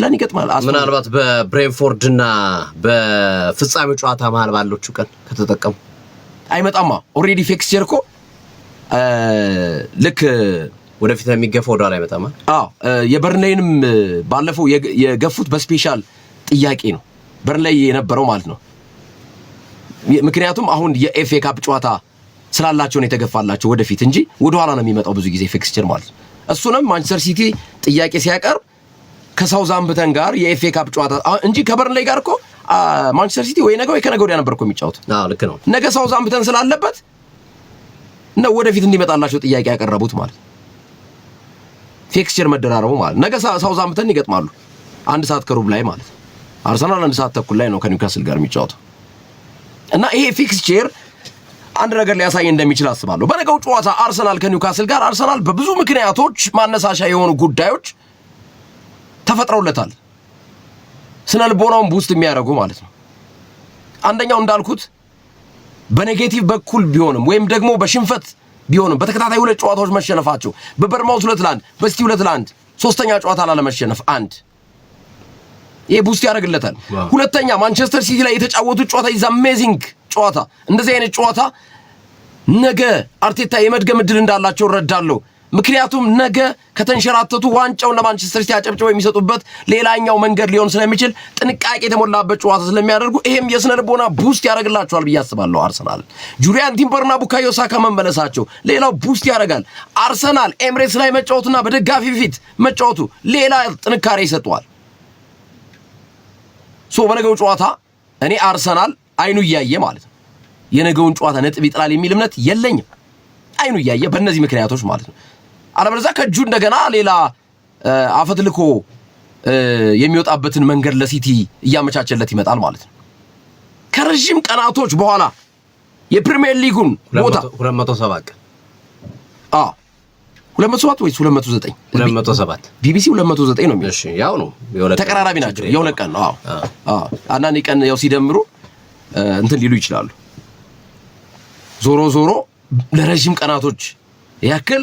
ቪላን ይገጥማል ምናልባት በብሬንፎርድ እና በፍጻሜው ጨዋታ መሃል ባሎቹ ቀን ከተጠቀሙ አይመጣማ ኦሬዲ ፊክስቸር እኮ ልክ ወደፊት የሚገፋው ወደ ኋላ አይመጣማ የበርንሌይንም ባለፈው የገፉት በስፔሻል ጥያቄ ነው በርንሌይ የነበረው ማለት ነው ምክንያቱም አሁን የኤፍኤ ካፕ ጨዋታ ስላላቸው ነው የተገፋላቸው ወደፊት እንጂ ወደ ኋላ ነው የሚመጣው ብዙ ጊዜ ፊክስቸር ማለት እሱንም ማንቸስተር ሲቲ ጥያቄ ሲያቀርብ ከሳውዛምፕተን ጋር የኤፍኤ ካፕ ጨዋታ እንጂ ከበርንሌይ ጋር እኮ ማንቸስተር ሲቲ ወይ ነገ ወይ ከነገ ወዲያ ነበር እኮ የሚጫወት ልክ ነው ነገ ሳውዛምፕተን ስላለበት ነው ወደፊት እንዲመጣላቸው ጥያቄ ያቀረቡት ማለት ፊክስቸር መደራረቡ ማለት ነገ ሳውዛምፕተን ይገጥማሉ 1 ሰዓት ከሩብ ላይ ማለት አርሰናል 1 ሰዓት ተኩል ላይ ነው ከኒውካስል ጋር የሚጫወተው እና ይሄ ፊክስቸር አንድ ነገር ሊያሳይ እንደሚችል አስባለሁ በነገው ጨዋታ አርሰናል ከኒውካስል ጋር አርሰናል በብዙ ምክንያቶች ማነሳሻ የሆኑ ጉዳዮች ተፈጥረውለታል ስነልቦናውን ቡስት የሚያደርጉ ማለት ነው አንደኛው እንዳልኩት በኔጌቲቭ በኩል ቢሆንም ወይም ደግሞ በሽንፈት ቢሆንም በተከታታይ 2 ጨዋታዎች መሸነፋቸው በበርማውዝ 2-1 በሲቲ 2-1 ሶስተኛ ጨዋታ ላለመሸነፍ አንድ ይሄ ቡስት ያደርግለታል ሁለተኛ ማንቸስተር ሲቲ ላይ የተጫወቱት ጨዋታ ኢዝ አሜዚንግ ጨዋታ እንደዚህ አይነት ጨዋታ ነገ አርቴታ የመድገም ዕድል እንዳላቸው ረዳለው ምክንያቱም ነገ ከተንሸራተቱ ዋንጫውን ለማንቸስተር ሲቲ አጨብጭበው የሚሰጡበት ሌላኛው መንገድ ሊሆን ስለሚችል ጥንቃቄ የተሞላበት ጨዋታ ስለሚያደርጉ ይሄም የስነልቦና ቡስት ያደርግላቸዋል ብዬ አስባለሁ አርሰናል ጁሪያን ቲምበርና ቡካዮ ሳካ መመለሳቸው ሌላው ቡስት ያደርጋል አርሰናል ኤምሬትስ ላይ መጫወቱና በደጋፊ ፊት መጫወቱ ሌላ ጥንካሬ ይሰጣል በነገው ጨዋታ እኔ አርሰናል አይኑ እያየ ማለት ነው የነገውን ጨዋታ ነጥብ ይጥላል የሚል እምነት የለኝም አይኑ እያየ በእነዚህ ምክንያቶች ማለት ነው አለበለዚያ ከጁ እንደገና ሌላ አፈትልኮ የሚወጣበትን መንገድ ለሲቲ እያመቻቸለት ይመጣል ማለት ነው ከረጅም ቀናቶች በኋላ የፕሪሚየር ሊጉን ቦታ 207 207 ወይስ 209 207 ቢቢሲ 209 ነው የሚለው እሺ ያው ነው ተቀራራቢ ናቸው የሆነ ቀን ነው አንዳንድ ቀን ያው ሲደምሩ እንትን ሊሉ ይችላሉ ዞሮ ለረጅም ቀናቶች ያክል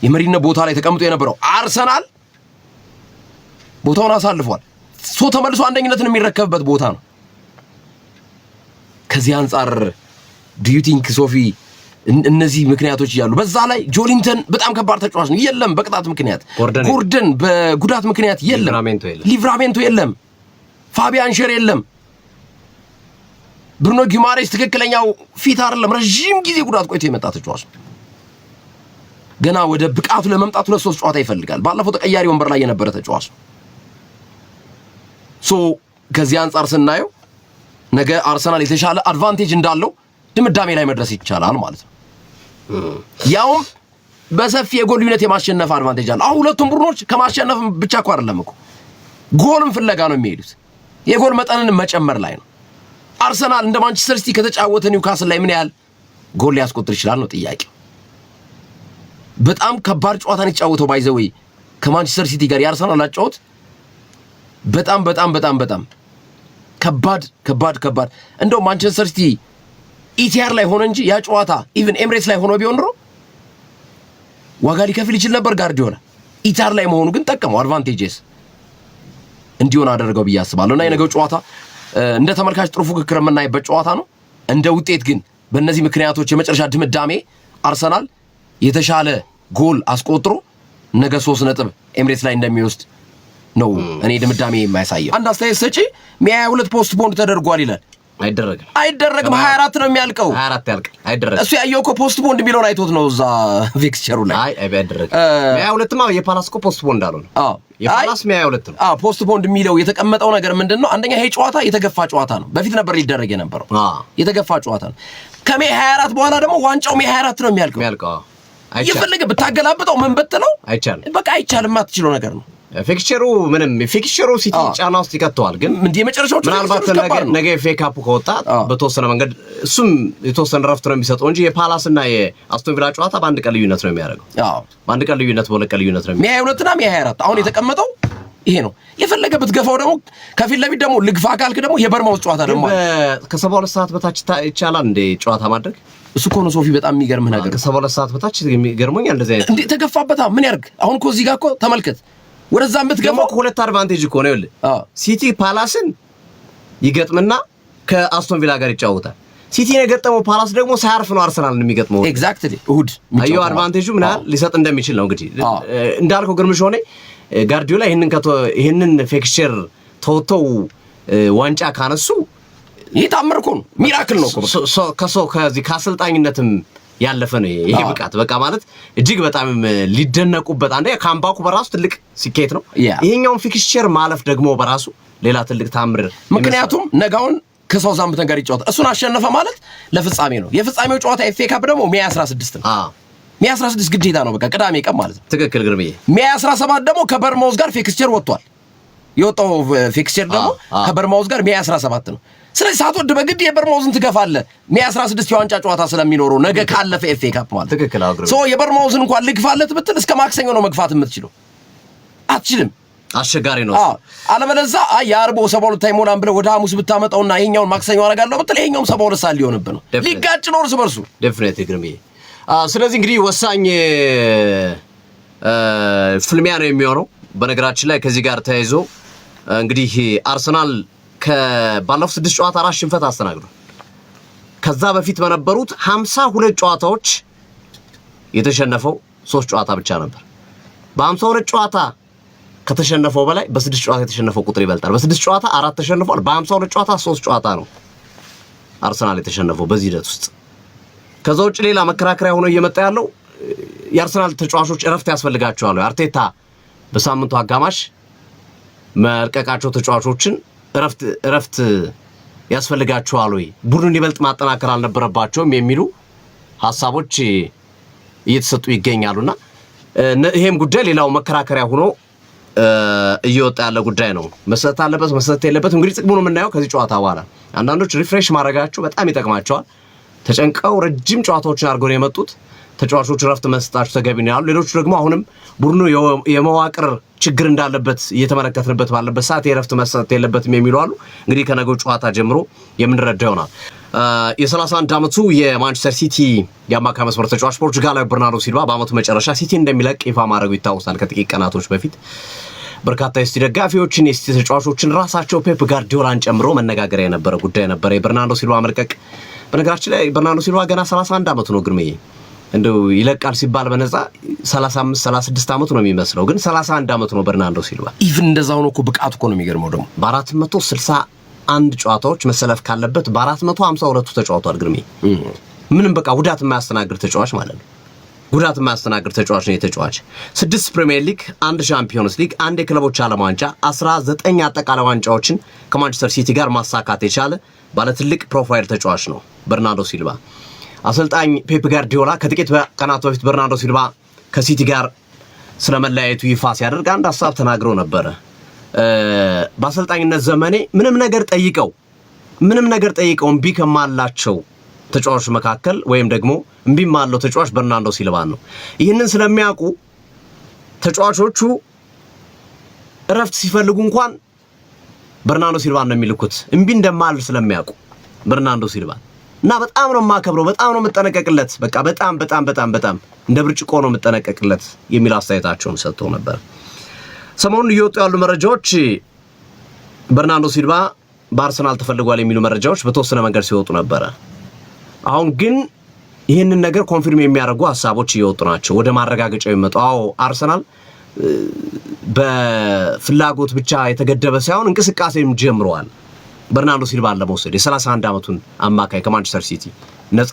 የመሪነት ቦታ ላይ ተቀምጦ የነበረው አርሰናል ቦታውን አሳልፏል ተመልሶ አንደኝነትን የሚረከብበት ቦታ ነው ከዚህ አንፃር do you think ሶፊ እነዚህ ምክንያቶች ይያሉ በዛ ላይ ጆሊንተን በጣም ከባድ ተጫዋች ነው የለም በቅጣት ምክንያት ጎርደን በጉዳት ምክንያት የለም ሊቭራሜንቶ የለም ፋቢያን ሸር የለም ብሩኖ ጊማሬስ ትክክለኛው ፊት አይደለም ረጅም ጊዜ ጉዳት ቆይቶ የመጣ ተጫዋች ገና ወደ ብቃቱ ለመምጣት 2-3 ጨዋታ ይፈልጋል ባለፈው ተቀያሪ ወንበር ላይ የነበረ ተጫዋች ከዚህ አንፃር ስናየው ነገ አርሰናል የተሻለ አድቫንቴጅ እንዳለው ድምዳሜ ላይ መድረስ ይቻላል ማለት ነው ያውም በሰፊ የጎል ዩኒት የማሸነፍ አድቫንቴጅ አለ ሁለቱም ቡድኖች ከማሸነፍ ብቻ እኮ አይደለም እኮ ጎልም ፍለጋ ነው የሚሄዱት የጎል መጠንን መጨመር ላይ ነው አርሰናል እንደ ማንቸስተር ሲቲ ከተጫወተ ኒውካስል ላይ ምን ያህል ጎል ሊያስቆጥር ይችላል ነው ጥያቄው በጣም ከባድ ጨዋታን ይጫወተው ባይዘው ከማንቸስተር ሲቲ ጋር ያርሰናል አጫወት በጣም ከባድ እንደው ማንቸስተር ሲቲ ኢቲአር ላይ ሆነ እንጂ ያ ጨዋታ ኢቭን ኤምሬትስ ላይ ሆኖ ቢሆን ዋጋ ሊከፍል ይችላል ነበር ጋርዲዮላ ኢቲአር ላይ መሆኑ ግን ጠቀመው አድቫንቴጅስ እንዲሆን አደረገው ብዬ አስባለሁና የነገው ጨዋታ እንደ ተመልካች ጥሩ ፉክክር የምናይበት ጨዋታ ነው እንደ ውጤት ግን በእነዚህ ምክንያቶች የመጨረሻ ድምዳሜ አርሰናል የተሻለ ጎል አስቆጥሮ ነገ 3 ነጥብ ኤምሬትስ ላይ እንደሚወስድ ነው እኔ ድምዳሜ የማያሳየው አንድ አስተያየት ሰጪ 122 ፖስት ቦንድ ተደርጓል ይላል አይደረግም 24 ነው የሚያልቀው 24 ያልቃል አይደረግም እሱ ያየው እኮ ፖስት ቦንድ የሚለውን አይቶት ነው እዛ ፊክስቸሩ ላይ አይደረግም 122 ማ የፓላስኮ ፖስት ቦንድ አለው የፓላስ 122 ነው ፖስት ቦንድ የሚለው የተቀመጠው ነገር ምንድነው አንደኛ ይሄ ጨዋታ የተገፋ ጨዋታ ነው በፊት ነበር ሊደረግ የነበረው የተገፋ ጨዋታ ነው ከሜ 24 በኋላ ደግሞ ዋንጫው ሜ 24 ነው የሚያልቀው ይፈልግ ብታገላብጠው ምን በተለው በቃ አይቻልም አትችለው ነገር ነው ፊክስቸሩ ሲቲ ጫና ውስጥ ይከተዋል ግን እንደ የመጨረሻው ምናልባት ነገ ኤፍኤ ካፕ ከወጣ በተወሰነ መንገድ እሱም የተወሰነ ረፍት ነው የሚሰጠው እንጂ የፓላስና የአስቶን ቪላ ጨዋታ በአንድ ቀን ልዩነት ነው የሚያደርገው በአንድ ቀን ልዩነት በሁለት ቀን ልዩነት ነው የሚያደርገው 22 እና 24 አሁን የተቀመጠው ይሄ ነው የፈለገ ብትገፋው ደግሞ ከፊት ለፊት ደግሞ ልግፋ ካልክ ደግሞ የበርማውስ ጨዋታ ደግሞ ከ72 ሰዓት በታች ይቻላል እንደ ጨዋታ ማድረግ እሱ እኮ ነው ሶፊ በጣም የሚገርም ነገር ከ72 ሰዓት በታች የሚገርመኝ እንደዚህ አይነት እንዴ ተገፋበታ ምን ያርግ አሁን እኮ እዚህ ጋር እኮ ተመልከት ወደዛም ብትገፋው ሁለት አድቫንቴጅ እኮ ነው ይል ሲቲ ፓላስን ይገጥምና ከአስቶን ቪላ ጋር ይጫወታል። ሲቲ የገጠመው ፓላስ ደግሞ ሳያርፍ ነው አርሰናልን የሚገጥመው ኤግዛክትሊ እሁድ አዩ አድቫንቴጁ ምን ያህል ሊሰጥ እንደሚችል ነው እንግዲህ እንዳልከው ግርምሽ ሆነ ጋርዲዮላ ይሄንን ፊክስቸር ተወተው ዋንጫ ካነሱ ይታመርኩ ነው ሚራክል ነው ከዚህ ከአሰልጣኝነትም ያለፈ ነው ይሄ ብቃት በቃ ማለት እጅግ በጣም ሊደነቁበት አንዴ ካምባኩ በራሱ ትልቅ ስኬት ነው ይሄኛው ፊክስቸር ማለፍ ደግሞ በራሱ ሌላ ትልቅ ታምር ምክንያቱም ነጋውን ከሳውዛምፕተን ጋር ይጫወታል እሱን አሸነፈ ማለት ለፍጻሜ ነው የፍጻሜው ጨዋታ ኤፍኤ ካፕ ደግሞ ሜይ 16 ነው ሜይ 16 ግዴታ ነው በቃ ቅዳሜ ቀን ማለት ነው ትክክል ግርምዬ ሜይ 17 ደግሞ ከበርማውዝ ጋር ፊክስቸር ወጥቷል የወጣው ፊክስቸር ደግሞ ከበርማውዝ ጋር ሜይ 17 ነው ስለዚህ ሳትወድ በግድ የበርማውዝን ትገፋለህ ሜይ 16 የዋንጫ ጨዋታ ስለሚኖረው ነገ ካለፈ ኤፍኤ ካፕ ማለት ትክክል አግሩ ሶ የበርማውዝን እንኳን ልግፋለት ብትል እስከ ማክሰኞ ነው መግፋት የምትችለው አትችልም አሸጋሪ ነው አለበለዛ ያርቦ 72 ታይሞላን ብለ ወደ ሐሙስ ብታመጣውና ይሄኛውን ማክሰኞ አረጋለሁ ብትል ይሄኛውም 72 ሰዓት ሊሆንብህ ነው ሊጋጭ ነው እርስ በርሱ ዴፊኒትሊ ግርምዬ ስለዚህ እንግዲህ ወሳኝ ፍልሚያ ነው የሚሆነው በነገራችን ላይ ከዚህ ጋር ተያይዞ እንግዲህ አርሰናል ከባለፉት 6 ጨዋታ 4 ሽንፈት አስተናግዷል ከዛ በፊት በነበሩት 52 ጨዋታዎች የተሸነፈው 3 ጨዋታ ብቻ ነበር በ52 ጨዋታ ከተሸነፈው በላይ በ6 ጨዋታ የተሸነፈው ቁጥር ይበልጣል በ6 ጨዋታ 4 ተሸንፏል በ52 ጨዋታ 3 ጨዋታ ነው አርሰናል የተሸነፈው በዚህ ሂደት ውስጥ ከዛ ውጭ ሌላ መከራከሪያ ሆኖ እየመጣ ያለው የአርሰናል ተጫዋቾች እረፍት ያስፈልጋቸዋል አርቴታ በሳምንቱ አጋማሽ መልቀቃቸው ተጫዋቾችን እረፍት ያስፈልጋቸዋል ወይ ቡድኑን ይበልጥ ማጠናከር አልነበረባቸውም የሚሉ ሐሳቦች እየተሰጡ ይገኛሉና ይሄም ጉዳይ ሌላው መከራከሪያ ሆኖ እየወጣ ያለ ጉዳይ ነው መሰጠት አለበት መሰጠት የለበትም እንግዲህ ጥቅሙን የምናየው ከዚህ ጨዋታ በኋላ አንዳንዶች ሪፍሬሽ ማድረጋቸው በጣም ይጠቅማቸዋል ተጨንቀው ረጅም ጨዋታዎችን አድርገው ነው የመጡት ተጫዋቾች እረፍት መስጠታቸው ተገቢ ነው ያሉ ሌሎች ደግሞ አሁንም ቡድኑ የመዋቅር ችግር እንዳለበት እየተመለከትንበት ባለበት ሰዓት የእረፍት መስጠት የለበትም የሚሉ አሉ እንግዲህ ከነገው ጨዋታ ጀምሮ የምንረዳው ይሆናል የ31 ዓመቱ የማንቸስተር ሲቲ የአማካይ መስመር ተጫዋች ፖርቹጋላዊ በርናርዶ ሲልቫ በአመቱ መጨረሻ ሲቲ እንደሚለቅ ይፋ ማድረጉ ይታወሳል ከጥቂት ቀናቶች በፊት በርካታ የሲቲ ደጋፊዎችን የሲቲ ተጫዋቾችን ራሳቸው ፔፕ ጋርዲዮላን ጨምሮ መነጋገሪያ የነበረ ጉዳይ ነበር የበርናርዶ ሲልቫ መልቀቅ በነገራችን ላይ በርናርዶ ሲልቫ ገና 31 ዓመቱ ነው ግርምዬ እንደው ይለቃል ሲባል በነፃ 35 36 ዓመቱ ነው የሚመስለው ግን 31 ዓመቱ ነው በርናርዶ ሲልቫ ኢቭን እንደዛው ነው እኮ ብቃቱ እኮ ነው የሚገርመው ደግሞ በ461 ጨዋታዎች መሰለፍ ካለበት በ452 ተጫውቷል ግርምዬ ምንም በቃ ጉዳት የማያስተናግድ ተጫዋች ማለት ነው ጉዳት የማያስተናግድ ተጫዋች ነው የተጫዋች 6 ፕሪሚየር ሊግ 1 ቻምፒዮንስ ሊግ 1 የክለቦች ዓለም ዋንጫ 19 አጠቃላይ ዋንጫዎችን ከማንቸስተር ሲቲ ጋር ማሳካት የቻለ ባለ ትልቅ ፕሮፋይል ተጫዋች ነው በርናርዶ ሲልቫ አሰልጣኝ ፔፕ ጋርዲዮላ ከጥቂት ቀናት በፊት በርናርዶ ሲልቫ ከሲቲ ጋር ስለመለያየቱ ይፋ ሲያደርግ አንድ ሐሳብ ተናግሮ ነበር በአሰልጣኝነት ዘመኔ ምንም ነገር ጠይቀው እምቢ ከማላቸው ተጫዋቾች መካከል ወይም ደግሞ እምቢ ማለው ተጫዋች በርናርዶ ሲልቫ ነው ይህንን ስለሚያውቁ ተጫዋቾቹ እረፍት ሲፈልጉ እንኳን በርናርዶ ሲልቫ ነው የሚልኩት እምቢ እንደማል ስለሚያውቁ በርናርዶ ሲልቫ እና በጣም ነው ማከብረው በጣም ነው መጠነቀቅለት በቃ በጣም እንደ ብርጭቆ ነው መጠነቀቅለት የሚል አስተያየታቸውን ሰጥተው ነበር ሰሞኑን እየወጡ ያሉ መረጃዎች በርናርዶ ሲልቫ በአርሰናል ተፈልጓል የሚሉ መረጃዎች በተወሰነ መንገድ ሲወጡ ነበር አሁን ግን ይህንን ነገር ኮንፊርም የሚያደርጉ ሐሳቦች እየወጡ ናቸው ወደ ማረጋገጫው ይመጣው አርሰናል በፍላጎት ብቻ የተገደበ ሳይሆን እንቅስቃሴም ጀምሯል በርናርዶ ሲልቫ ለመውሰድ የ31 ዓመቱን አማካይ ከማንቸስተር ሲቲ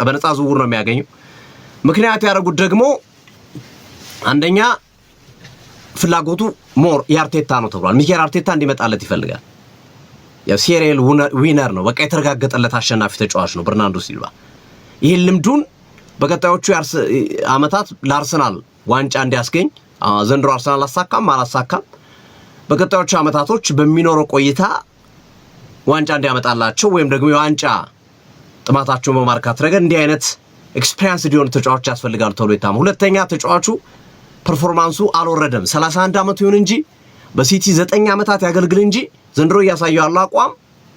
በነፃ ዝውውር ነው የሚያገኘው ምክንያት ያደረጉት ደግሞ አንደኛ ፍላጎቱ ሞር የአርቴታ ነው ተብሏል ሚኬል አርቴታ እንዲመጣለት ይፈልጋል የሲሪየል ዊነር ነው በቃ የተረጋገጠለት አሸናፊ ተጫዋች ነው በርናርዶ ሲልቫ ይሄን ልምዱን በቀጣዮቹ ዓመታት ለአርሰናል ዋንጫ እንዲያስገኝ ዘንድሮ አርሰናል አላሳካም በቀጣዮቹ ዓመታቶች በሚኖረው ቆይታ ዋንጫ እንዲያመጣላቸው ወይም ደግሞ የዋንጫ ጥማታቸውን በማርካት ረገድ እንዲህ አይነት ኤክስፒሪየንስ ዲዮን ተጫዋች ያስፈልጋል ተብሎ ይታመናል ሁለተኛ ተጫዋቹ ፐርፎርማንሱ አልወረደም 31 ዓመቱ ይሁን እንጂ በሲቲ 9 ዓመታት ያገልግል እንጂ ዘንድሮ ያሳየው ያለው አቋም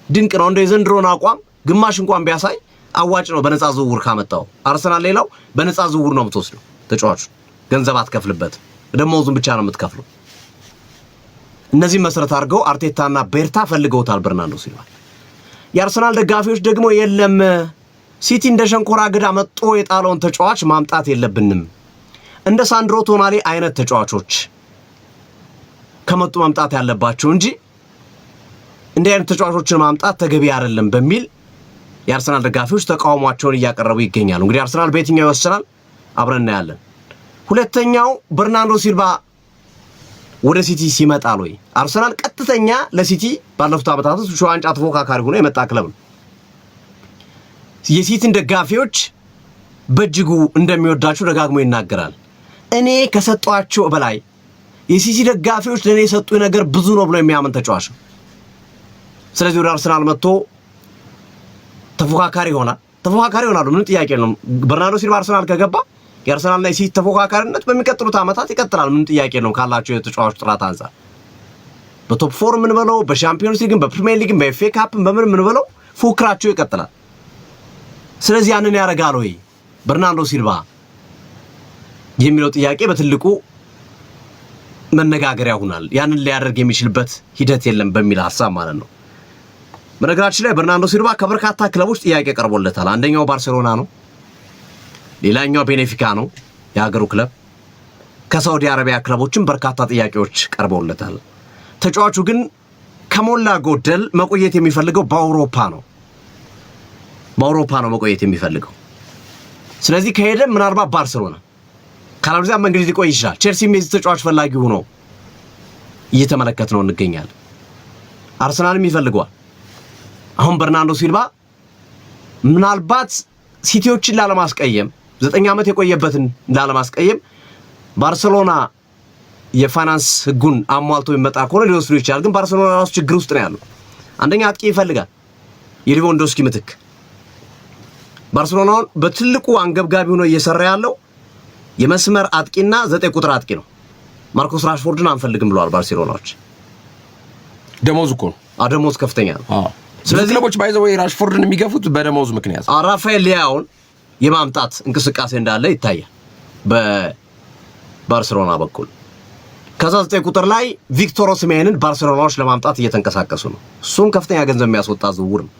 ድንቅ ነው እንደ ዘንድሮን አቋም ግማሽ እንኳን ቢያሳይ አዋጭ ነው በነፃ ዝውውር ካመጣው አርሰናል ሌላው በነፃ ዝውውር ነው የምትወስደው ተጫዋቹ ገንዘብ አትከፍልበት ደሞዙን ብቻ ነው የምትከፍለው እነዚህ መሰረት አድርገው አርቴታና ቤርታ ፈልገውታል በርናርዶ ሲልቫ። የአርሰናል ደጋፊዎች ደግሞ የለም ሲቲ እንደ ሸንኮራ አገዳ መጥቶ የጣለውን ተጫዋች ማምጣት የለብንም፣ እንደ ሳንድሮ ቶናሊ አይነት ተጫዋቾች ከመጡ መምጣት ያለባቸው እንጂ እንደ አይነት ተጫዋቾችን ማምጣት ተገቢ አይደለም በሚል የአርሰናል ደጋፊዎች ተቃውሟቸውን እያቀረቡ ይገኛሉ። እንግዲህ አርሰናል በየትኛው ይወስናል አብረን እናያለን። ሁለተኛው በርናርዶ ሲልቫ ወደ ሲቲ ሲመጣል ወይ? አርሰናል ቀጥተኛ ለሲቲ ባለፉት ዓመታት ውስጥ ዋንጫ ተፎካካሪ ሆኖ የመጣ ክለብ ነው። የሲቲን ደጋፊዎች በእጅጉ እንደሚወዳቸው ደጋግሞ ይናገራል። እኔ ከሰጧቸው በላይ የሲቲ ደጋፊዎች ለኔ የሰጡኝ ነገር ብዙ ነው ብሎ የሚያምን ተጫዋች ነው። ስለዚህ ወደ አርሰናል መጥቶ ተፎካካሪ ይሆናሉ፣ ምንም ጥያቄ የለውም። በርናርዶ ሲልቫ አርሰናል ከገባ የአርሰናልና የሲቲ ተፎካካሪነት በሚቀጥሉት ዓመታት ይቀጥላል፣ ምንም ጥያቄ የለውም ካላቸው የተጫዋቾች ጥራት አንፃር። በቶፕ 4 ምን በለው፣ በሻምፒዮንስ ሊግም፣ በፕሪሚየር ሊግም፣ በኤፍኤ ካፕም ምን በለው ፉክራቸው ይቀጥላል። ስለዚህ ያንን ያደርጋል ወይ በርናርዶ ሲልቫ የሚለው ጥያቄ በትልቁ መነጋገሪያ ሆኗል። ያንን ሊያደርግ የሚችልበት ሂደት የለም በሚል ሐሳብ ማለት ነው። በነገራችን ላይ በርናርዶ ሲልቫ ከበርካታ ክለቦች ጥያቄ ቀርቦለታል። አንደኛው ባርሴሎና ነው፣ ሌላኛው ቤኔፊካ ነው የሀገሩ ክለብ። ከሳውዲ አረቢያ ክለቦችም በርካታ ጥያቄዎች ቀርበውለታል። ተጫዋቹ ግን ከሞላ ጎደል መቆየት የሚፈልገው በአውሮፓ ነው መቆየት የሚፈልገው። ስለዚህ ከሄደ ምናልባት ባርሴሎና፣ ካላብዛም በእንግሊዝ ሊቆይ ይችላል። ቼልሲም የዚህ ተጫዋች ፈላጊ ሆኖ እየተመለከትነው እንገኛለን። አርሰናልም ይፈልገዋል። አሁን በርናርዶ ሲልቫ ምናልባት ሲቲዎችን ላለማስቀየም 9 ዓመት የቆየበትን ላለማስቀየም ባርሴሎና የፋይናንስ ህጉን አሟልቶ ይመጣ ከሆነ ሊወስዱ ይችላል። ግን ባርሴሎና ራሱ ችግር ውስጥ ነው ያለው። አንደኛ አጥቂ ይፈልጋል፣ የሌቫንዶስኪ ምትክ። ባርሴሎናውን በትልቁ አንገብጋቢ ሆኖ እየሰራ ያለው የመስመር አጥቂና 9 ቁጥር አጥቂ ነው። ማርኮስ ራሽፎርድን አንፈልግም ብለዋል ባርሴሎናዎች። ደሞዝ እኮ ነው፣ ደሞዝ ከፍተኛ ነው። ስለዚህ ክለቦች ባይዘው ራሽፎርድን የሚገፉት በደሞዝ ምክንያት። ራፋኤል ሊያውን የማምጣት እንቅስቃሴ እንዳለ ይታያል በባርሴሎና በኩል። ከዛ 9 ቁጥር ላይ ቪክቶር ኦሲሜንን ባርሴሎናዎች ለማምጣት እየተንቀሳቀሱ ነው። እሱም ከፍተኛ ገንዘብ የሚያስወጣ ዝውውር ነው።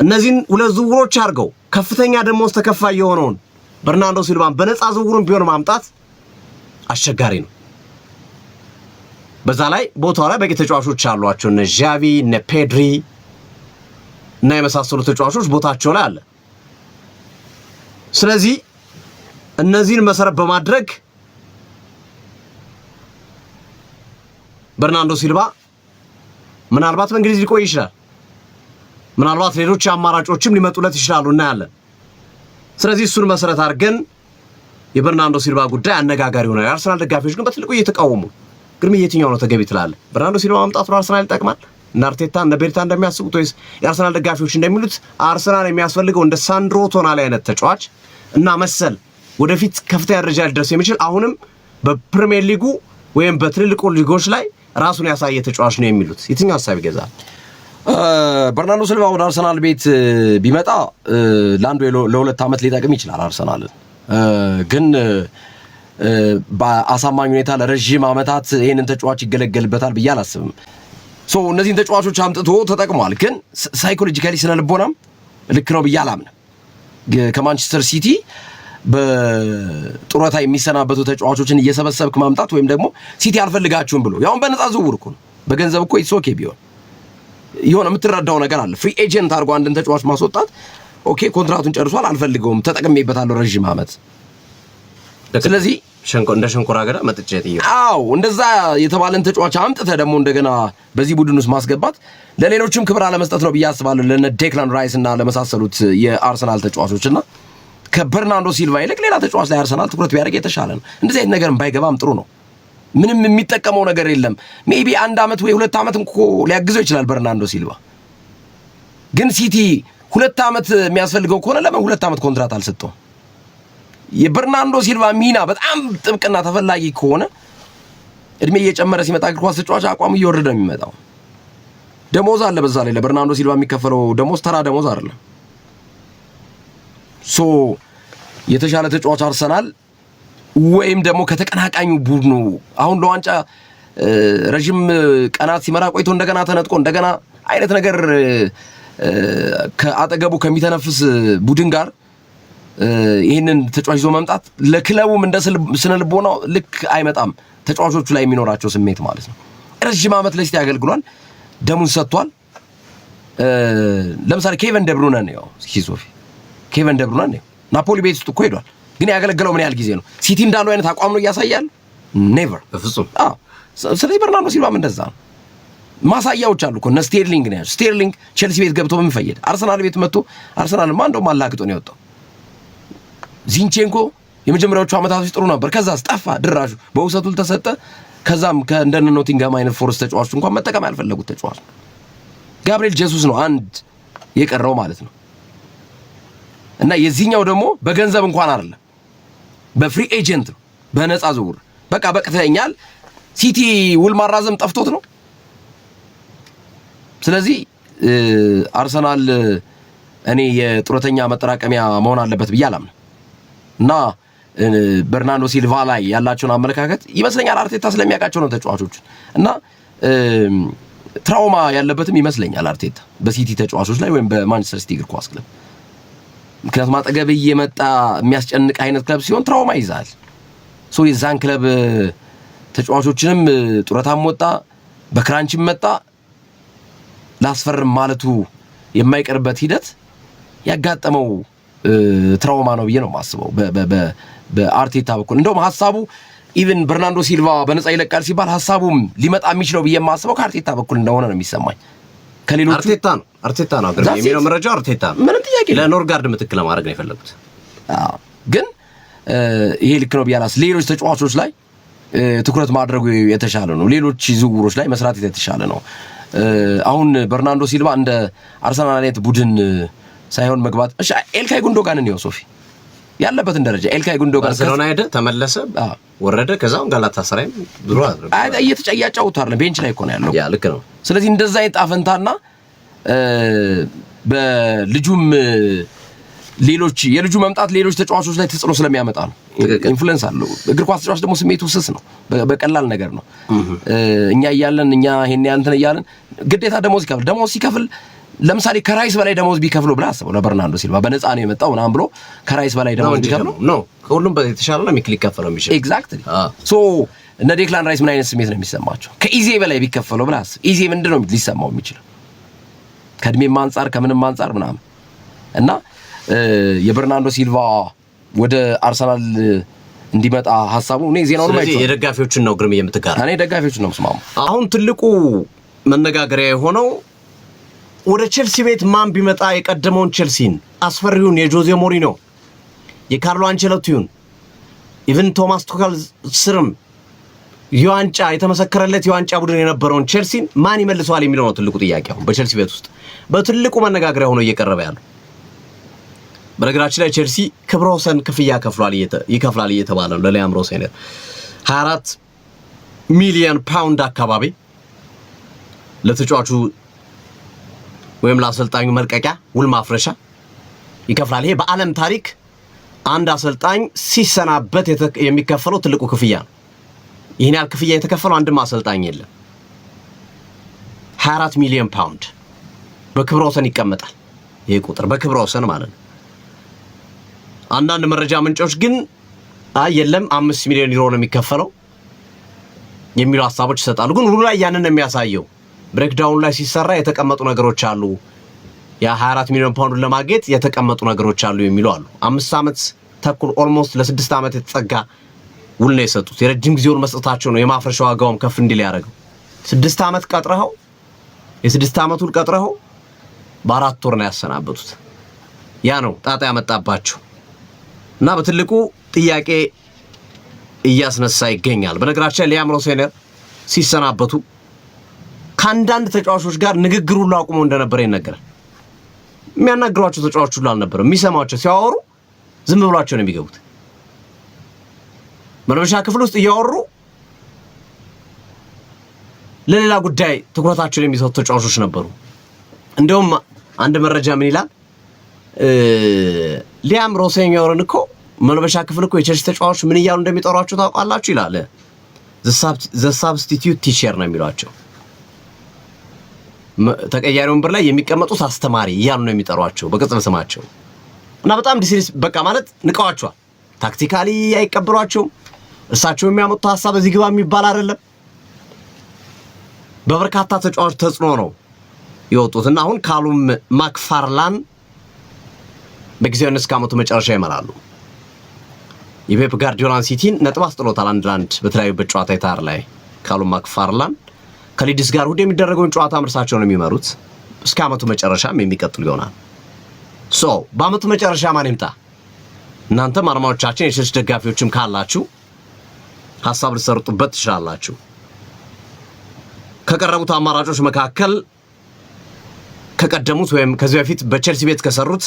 እነዚህን ሁለት ዝውውሮች አድርገው ከፍተኛ ደሞዝ ተከፋይ የሆነውን በርናርዶ ሲልቫን በነፃ ዝውውርም ቢሆን ማምጣት አስቸጋሪ ነው። በዛ ላይ ቦታው ላይ በቂ ተጫዋቾች አሏቸው፣ እነ ዣቪ እነ ፔድሪ እና የመሳሰሉ ተጫዋቾች ቦታቸው ላይ አለ። ስለዚህ እነዚህን መሰረት በማድረግ በርናርዶ ሲልቫ ምናልባት በእንግሊዝ ሊቆይ ይችላል። ምናልባት ሌሎች አማራጮችም ሊመጡለት ይችላሉ እናያለን። ስለዚህ እሱን መሰረት አድርገን የበርናርዶ ሲልቫ ጉዳይ አነጋጋሪ ሆኗል። የአርሰናል ደጋፊዎች ግን በትልቁ እየተቃወሙ ግን የትኛው ነው ተገቢ ትላለህ? በርናርዶ ሲልቫ ማምጣቱ አርሰናል ይጠቅማል እና አርቴታ እና ቤርታ እንደሚያስቡት ወይስ የአርሰናል ደጋፊዎች እንደሚሉት አርሰናል የሚያስፈልገው እንደ ሳንድሮ ቶናሊ አይነት ተጫዋች እና መሰል ወደፊት ከፍተኛ ደረጃ ሊደርስ የሚችል አሁንም በፕሪሚየር ሊጉ ወይም በትልልቁ ሊጎች ላይ ራሱን ያሳየ ተጫዋች ነው የሚሉት? የትኛው ሐሳብ ይገዛል? በርናርዶ ሲልቫ ወደ አርሰናል ቤት ቢመጣ ለአንድ ወይ ለሁለት ዓመት ሊጠቅም ይችላል አርሰናልን። ግን በአሳማኝ ሁኔታ ለረጅም ዓመታት ይህንን ተጫዋች ይገለገልበታል ብዬ አላስብም። እነዚህን ተጫዋቾች አምጥቶ ተጠቅሟል። ግን ሳይኮሎጂካሊ ስነ ልቦናም ልክ ነው ብዬ አላምንም። ከማንቸስተር ሲቲ በጡረታ የሚሰናበቱ ተጫዋቾችን እየሰበሰብክ ማምጣት ወይም ደግሞ ሲቲ አልፈልጋችሁም ብሎ ያውን በነፃ ዝውውር እኮ ነው። በገንዘብ እኮ ኢትስ ኦኬ ቢሆን የሆነ የምትረዳው ነገር አለ። ፍሪ ኤጀንት አድርጎ አንድን ተጫዋች ማስወጣት ኦኬ፣ ኮንትራቱን ጨርሷል፣ አልፈልገውም፣ ተጠቅሜበታለሁ ረጅም ዓመት። ስለዚህ እንደ ሸንኮራ አገዳ መጥቼ ጥዬ እንደዛ የተባለን ተጫዋች አምጥተህ ደግሞ እንደገና በዚህ ቡድን ውስጥ ማስገባት ለሌሎችም ክብር አለመስጠት ነው ብዬ አስባለሁ። ለነ ዴክላን ራይስ እና ለመሳሰሉት የአርሰናል ተጫዋቾችና ከበርናርዶ ሲልቫ ይልቅ ሌላ ተጫዋች ላይ አርሰናል ትኩረት ቢያደርግ የተሻለ ነው። እንደዚህ አይነት ነገር ባይገባም ጥሩ ነው። ምንም የሚጠቀመው ነገር የለም። ሜቢ 1 ዓመት ወይ 2 ዓመት እንኳ ሊያግዘው ይችላል በርናርዶ ሲልቫ። ግን ሲቲ 2 ዓመት የሚያስፈልገው ከሆነ ለምን 2 ዓመት ኮንትራት አልሰጠውም? የበርናርዶ ሲልቫ ሚና በጣም ጥብቅና ተፈላጊ ከሆነ እድሜ እየጨመረ ሲመጣ እግር ኳስ ተጫዋች አቋሙ እየወረደ ነው የሚመጣው። ደሞዝ አለ በዛ ላይ ለበርናርዶ ሲልቫ የሚከፈለው ደሞዝ ተራ ደሞዝ አይደለም። የተሻለ ተጫዋች አርሰናል ወይም ደግሞ ከተቀናቃኙ ቡድኑ አሁን ለዋንጫ ረጅም ቀናት ሲመራ ቆይቶ እንደገና ተነጥቆ እንደገና አይነት ነገር ከአጠገቡ ከሚተነፍስ ቡድን ጋር ይህንን ተጫዋች ይዞ መምጣት ለክለቡም እንደ ስነልቦናው ልክ አይመጣም። ተጫዋቾቹ ላይ የሚኖራቸው ስሜት ማለት ነው። ረጅም ዓመት ለሲቲ ያገልግሏል፣ ደሙን ሰጥቷል። ለምሳሌ ኬቨን ደብሩነ ነው ሶፊ ኬቨን ደብሩነ ነው ናፖሊ ቤት ውስጥ እኮ ሄዷል፣ ግን ያገለገለው ምን ያህል ጊዜ ነው? ሲቲ እንዳለው አይነት አቋም ነው እያሳያል? ኔቨር በፍጹም። ስለዚህ በርናርዶ ሲልቫም እንደዛ ነው። ማሳያዎች አሉ እኮ እነ ስቴርሊንግ ነው። ስቴርሊንግ ቼልሲ ቤት ገብቶ ምን ፈየደ? አርሰናል ቤት መጥቶ አርሰናልማ እንደውም አላግጦ ነው የወጣው። ዚንቼንኮ የመጀመሪያዎቹ ዓመታቶች ጥሩ ነበር፣ ከዛስ ጠፋ ድራሹ፣ በውሰቱ ተሰጠ። ከዛም ከእንደነ ኖቲንጋም አይነት ፎረስት ተጫዋቾች እንኳን መጠቀም ያልፈለጉት ተጫዋች ነው። ጋብሪኤል ጄሱስ ነው አንድ የቀረው ማለት ነው። እና የዚህኛው ደግሞ በገንዘብ እንኳን አይደለም፣ በፍሪ ኤጀንት ነው፣ በነፃ ዝውውር በቃ በቅተኛል። ሲቲ ውል ማራዘም ጠፍቶት ነው። ስለዚህ አርሰናል እኔ የጡረተኛ መጠራቀሚያ መሆን አለበት ብዬ አላምንም። እና በርናርዶ ሲልቫ ላይ ያላቸውን አመለካከት ይመስለኛል አርቴታ ስለሚያውቃቸው ነው ተጫዋቾችን እና ትራውማ ያለበትም ይመስለኛል አርቴታ በሲቲ ተጫዋቾች ላይ ወይም በማንቸስተር ሲቲ እግር ኳስ ክለብ። ምክንያቱም አጠገብ እየመጣ የሚያስጨንቅ አይነት ክለብ ሲሆን ትራውማ ይዛል። የዛን ክለብ ተጫዋቾችንም ጡረታም ወጣ በክራንችም መጣ ላስፈርም ማለቱ የማይቀርበት ሂደት ያጋጠመው ትራውማ ነው ብዬ ነው የማስበው በአርቴታ በኩል። እንደውም ሐሳቡ ኢቭን በርናርዶ ሲልቫ በነፃ ይለቃል ሲባል ሐሳቡም ሊመጣ የሚችለው ብዬ የማስበው ከአርቴታ በኩል እንደሆነ ነው የሚሰማኝ። ከሌሎቹ አርቴታ ነው አገር የሚለው መረጃው አርቴታ ነው። ምንም ጥያቄ ለኖርጋርድ ምትክ ለማድረግ ነው የፈለጉት። ግን ይሄ ልክ ነው ቢያላስ ሌሎች ተጫዋቾች ላይ ትኩረት ማድረጉ የተሻለ ነው። ሌሎች ዝውውሮች ላይ መስራት የተሻለ ነው። አሁን በርናርዶ ሲልቫ እንደ አርሰናል አይነት ቡድን ሳይሆን መግባት እሺ። ኤልካይ ጉንዶጋን ነው ሶፊ ያለበትን ደረጃ ኤልካይ ጉንዶጋን ባርሴሎና ሄደ ተመለሰ ወረደ ከዛው ጋላታሳራይ ድሮ እየተጫያጫውት አይደለም ቤንች ላይ እኮ ነው ያለው። ያ ልክ ነው። ስለዚህ እንደዛ አይነት አፈንታና በልጁም ሌሎች የልጁ መምጣት ሌሎች ተጫዋቾች ላይ ተጽዕኖ ስለሚያመጣ ነው። ኢንፍሉዌንስ አለው። እግር ኳስ ተጫዋች ደግሞ ስሜቱ ስስ ነው፣ በቀላል ነገር ነው። እኛ ይሄን ያንተን እያለን ግዴታ ደሞዝ ሲከፍል ለምሳሌ ከራይስ በላይ ደሞዝ ቢከፍለው ብላ አስበው ለበርናርዶ ሲልቫ በነፃ ነው የመጣው ምናምን ብሎ ከራይስ በላይ ደሞዝ ቢከፍለው ነው ከሁሉም በተሻለ ነው ሊከፈለው የሚችል። ኤግዛክትሊ እነ ዴክላን ራይስ ምን አይነት ስሜት ነው የሚሰማቸው? ከኢዜ በላይ ቢከፈለው ብላ አስብ። ኢዜ ምንድነው ሊሰማው የሚችለው? ከእድሜም አንጻር ከምንም አንጻር ምናምን እና የበርናርዶ ሲልቫ ወደ አርሰናል እንዲመጣ ሐሳቡ እኔ ዜናውን ማይቶ የደጋፊዎችን ነው ግርም የምትጋራ እኔ ደጋፊዎችን ነው ስማሙ። አሁን ትልቁ መነጋገሪያ የሆነው ወደ ቼልሲ ቤት ማን ቢመጣ የቀደመውን ቼልሲን አስፈሪውን የጆዜ ሞሪኖ የካርሎ አንቸሎቲውን ኢቭን ቶማስ ቱኸል ስርም የዋንጫ የተመሰከረለት የዋንጫ ቡድን የነበረውን ቼልሲን ማን ይመልሰዋል የሚለው ነው ትልቁ ጥያቄ። አሁን በቼልሲ ቤት ውስጥ በትልቁ መነጋገሪያ ሆኖ እየቀረበ ያለው በነገራችን ላይ ቼልሲ ክብረ ወሰን ክፍያ ይከፍላል እየተባለ ነው ለሊያም ሮሴነር 24 ሚሊዮን ፓውንድ አካባቢ ለተጫዋቹ ወይም ለአሰልጣኙ መልቀቂያ ውል ማፍረሻ ይከፍላል። ይሄ በዓለም ታሪክ አንድ አሰልጣኝ ሲሰናበት የሚከፈለው ትልቁ ክፍያ ነው። ይህን ያህል ክፍያ የተከፈለው አንድም አሰልጣኝ የለም። 24 ሚሊዮን ፓውንድ በክብረ ወሰን ይቀመጣል። ይሄ ቁጥር በክብረ ወሰን ማለት ነው። አንዳንድ መረጃ ምንጮች ግን የለም 5 ሚሊዮን ዩሮ ነው የሚከፈለው የሚሉ ሐሳቦች ይሰጣሉ። ግን ሁሉ ላይ ያንን ነው የሚያሳየው። ብሬክዳውን ላይ ሲሰራ የተቀመጡ ነገሮች አሉ። ያ 24 ሚሊዮን ፓውንድ ለማግኘት የተቀመጡ ነገሮች አሉ የሚሉ አሉ። 5 ዓመት ተኩል ኦልሞስት ለ6 ዓመት የተጠጋ ውል ነው የሰጡት። የረጅም ጊዜውን መስጠታቸው ነው የማፍረሻ ዋጋውም ከፍ እንዲል ያደረገው። 6 ዓመት ቀጥረኸው የ6 ዓመት ውል ቀጥረኸው በ4 ወር ነው ያሰናበቱት። ያ ነው ጣጣ ያመጣባቸው እና በትልቁ ጥያቄ እያስነሳ ይገኛል። በነገራችን ላይ ሊያም ሮሴነር ሲሰናበቱ ከአንዳንድ ተጫዋቾች ጋር ንግግር ሁሉ አቁመው እንደነበረ ይነገራል። የሚያናግሯቸው ተጫዋቾች ሁሉ አልነበረም። የሚሰማቸው ሲያወሩ ዝም ብሏቸው ነው የሚገቡት። መልበሻ ክፍል ውስጥ እያወሩ ለሌላ ጉዳይ ትኩረታቸውን የሚሰጡ ተጫዋቾች ነበሩ። እንደውም አንድ መረጃ ምን ይላል? ሊያም ሮሴነርን እኮ መልበሻ ክፍል እኮ የቼልሲ ተጫዋቾች ምን እያሉ እንደሚጠሯቸው ታውቃላችሁ ይላል። ዘ ሳብስቲቲዩት ቲቸር ነው የሚሏቸው። ተቀያሪ ወንበር ላይ የሚቀመጡት አስተማሪ እያሉ ነው የሚጠሯቸው በቅጽል ስማቸው። እና በጣም ዲሲሪስ በቃ ማለት ንቀዋቸዋል። ታክቲካሊ አይቀበሏቸውም። እሳቸው የሚያመጡት ሐሳብ እዚህ ግባ የሚባል አይደለም። በበርካታ ተጫዋች ተጽዕኖ ነው የወጡት እና አሁን ካሉም ማክፋርላን በጊዜያዊነት እስከ ዓመቱ መጨረሻ ይመራሉ። የፔፕ ጋርዲዮላን ሲቲን ነጥብ አስጥሎታል 1-1 በተለያዩ በጨዋታ ይታር ላይ ካሉም ማክፋርላን ከሊድስ ጋር እሑድ የሚደረገውን ጨዋታ እርሳቸው ነው የሚመሩት። እስከ ዓመቱ መጨረሻም የሚቀጥሉ ይሆናል። በዓመቱ መጨረሻ ማን ይምጣ? እናንተም አድማጮቻችን የቼልሲ ደጋፊዎችም ካላችሁ ሐሳብ ልትሰጡበት ትችላላችሁ። ከቀረቡት አማራጮች መካከል ከቀደሙት ወይም ከዚህ በፊት በቼልሲ ቤት ከሰሩት